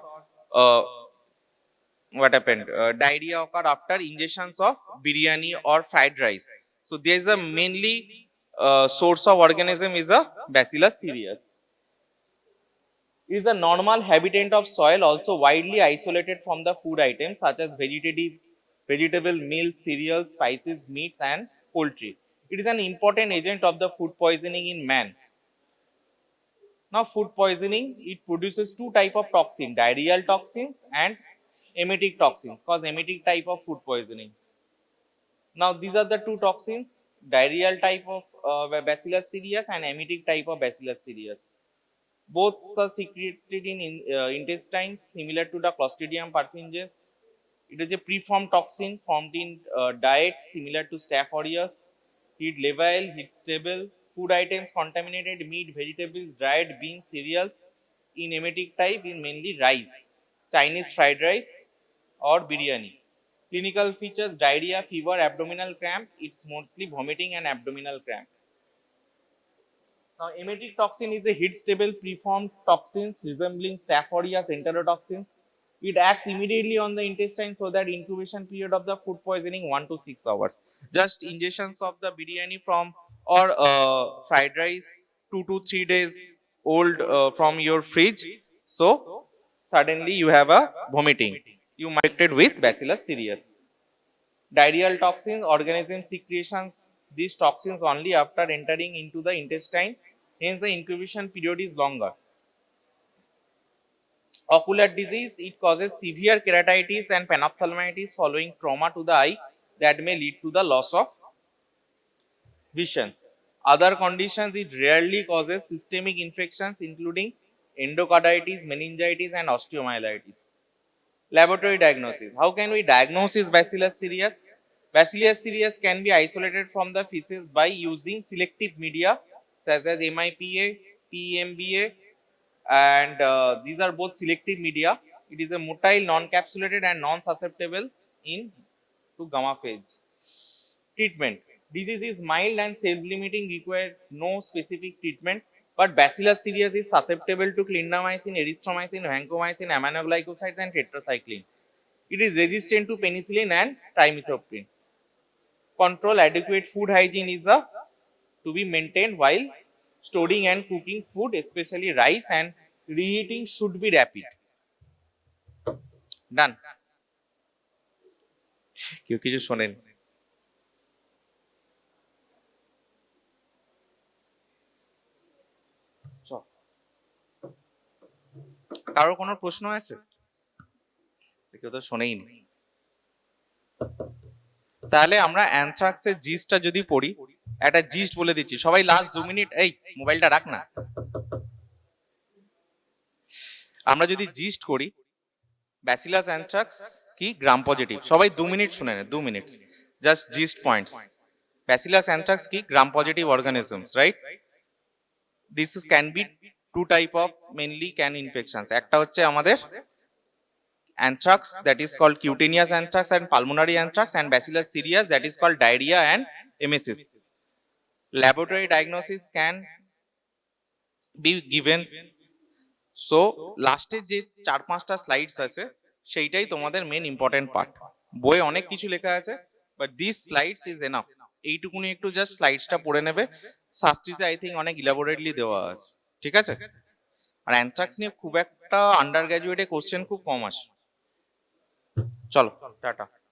what happened diarrhea occur after ingestions of biryani or fried rice. So there is a mainly source of organism is a Bacillus cereus. It is a normal habitat of soil, also widely isolated from the food items such as vegetable, meal, cereals, spices, meats, and poultry. It is an important agent of the food poisoning in man. Now, food poisoning, it produces two type of toxin, diarrheal toxins and emetic toxins, cause emetic type of food poisoning. Now, these are the two toxins, diarrheal type of Bacillus cereus and emetic type of Bacillus cereus. Both are secreted in intestines, similar to the Clostridium perfringens. It is a preformed toxin formed in diet, similar to Staph aureus. Heat level, heat stable. Food items contaminated: meat, vegetables, dried beans, cereals. In emetic type, is mainly rice, Chinese fried rice, or biryani. Clinical features: diarrhea, fever, abdominal cramp. It's mostly vomiting and abdominal cramp. Now, emetic toxin is a heat-stable preformed toxins resembling Staph aureus enterotoxins. It acts immediately on the intestine so that incubation period of the food poisoning 1 to 6 hours. Just ingestions of the biryani from or fried rice 2 to 3 days old from your fridge. So suddenly you have a vomiting. You might be infected with Bacillus cereus. Diarrheal toxins, organism secretions these toxins only after entering into the intestine, hence the incubation period is longer. Ocular disease, it causes severe keratitis and panophthalmitis following trauma to the eye that may lead to the loss of visions. Other conditions, it rarely causes systemic infections including endocarditis, meningitis and osteomyelitis. Laboratory diagnosis. How can we diagnose Bacillus cereus? Bacillus cereus can be isolated from the feces by using selective media such as MIPA, PMBA, and these are both selective media. It is a motile, non-capsulated and non-susceptible in to gamma phase. Treatment. Disease is mild and self-limiting, require no specific treatment, but Bacillus cereus is susceptible to clindamycin, erythromycin, vancomycin, aminoglycosides and tetracycline. It is resistant to penicillin and trimethoprim. Control: adequate food hygiene is to be maintained while storing and cooking food, especially rice, and reheating should be rapid. Done. কেউ কিছু শোনেন? কারো কোনো প্রশ্ন আছে? কেউ তো শোনেইনি। তাহলে আমরা অ্যানথ্রাক্সের জিস্টটা যদি পড়ি, একটা জিস্ট বলে দিচ্ছি, সবাই লাস্ট 2 মিনিট এই মোবাইলটা রাখ না। আমরা যদি জিস্ট করি, ব্যাসিলাস অ্যানথ্রাক্স কি গ্রাম পজিটিভ, সবাই 2 মিনিট শুনে নেন, 2 minute just gist points. Bacillus anthracis কি gram positive organisms, right? This can be two type of mainly can infections. একটা হচ্ছে আমাদের anthrax, that is called cutaneous anthrax and pulmonary anthrax, and Bacillus cereus, that is called diarrhea and emesis. Laboratory diagnosis can be given. So লাস্টের যে 4-5টা slides আছে সেইটাই তোমাদের main important part. বইয়ে অনেক কিছু লেখা আছে, but this slides is enough. এইটুকুনি একটু জাস্ট স্লাইডসটা পড়ে নেবে। শাস্ত্রীতে আই থিঙ্ক অনেক ইলাবোরেটলি দেওয়া আছে, ঠিক আছে? আর অ্যানথ্রাক্স নিয়ে খুব একটা আন্ডার গ্র্যাজুয়েটে কোশ্চেন খুব কম আসে। চলো টাটা।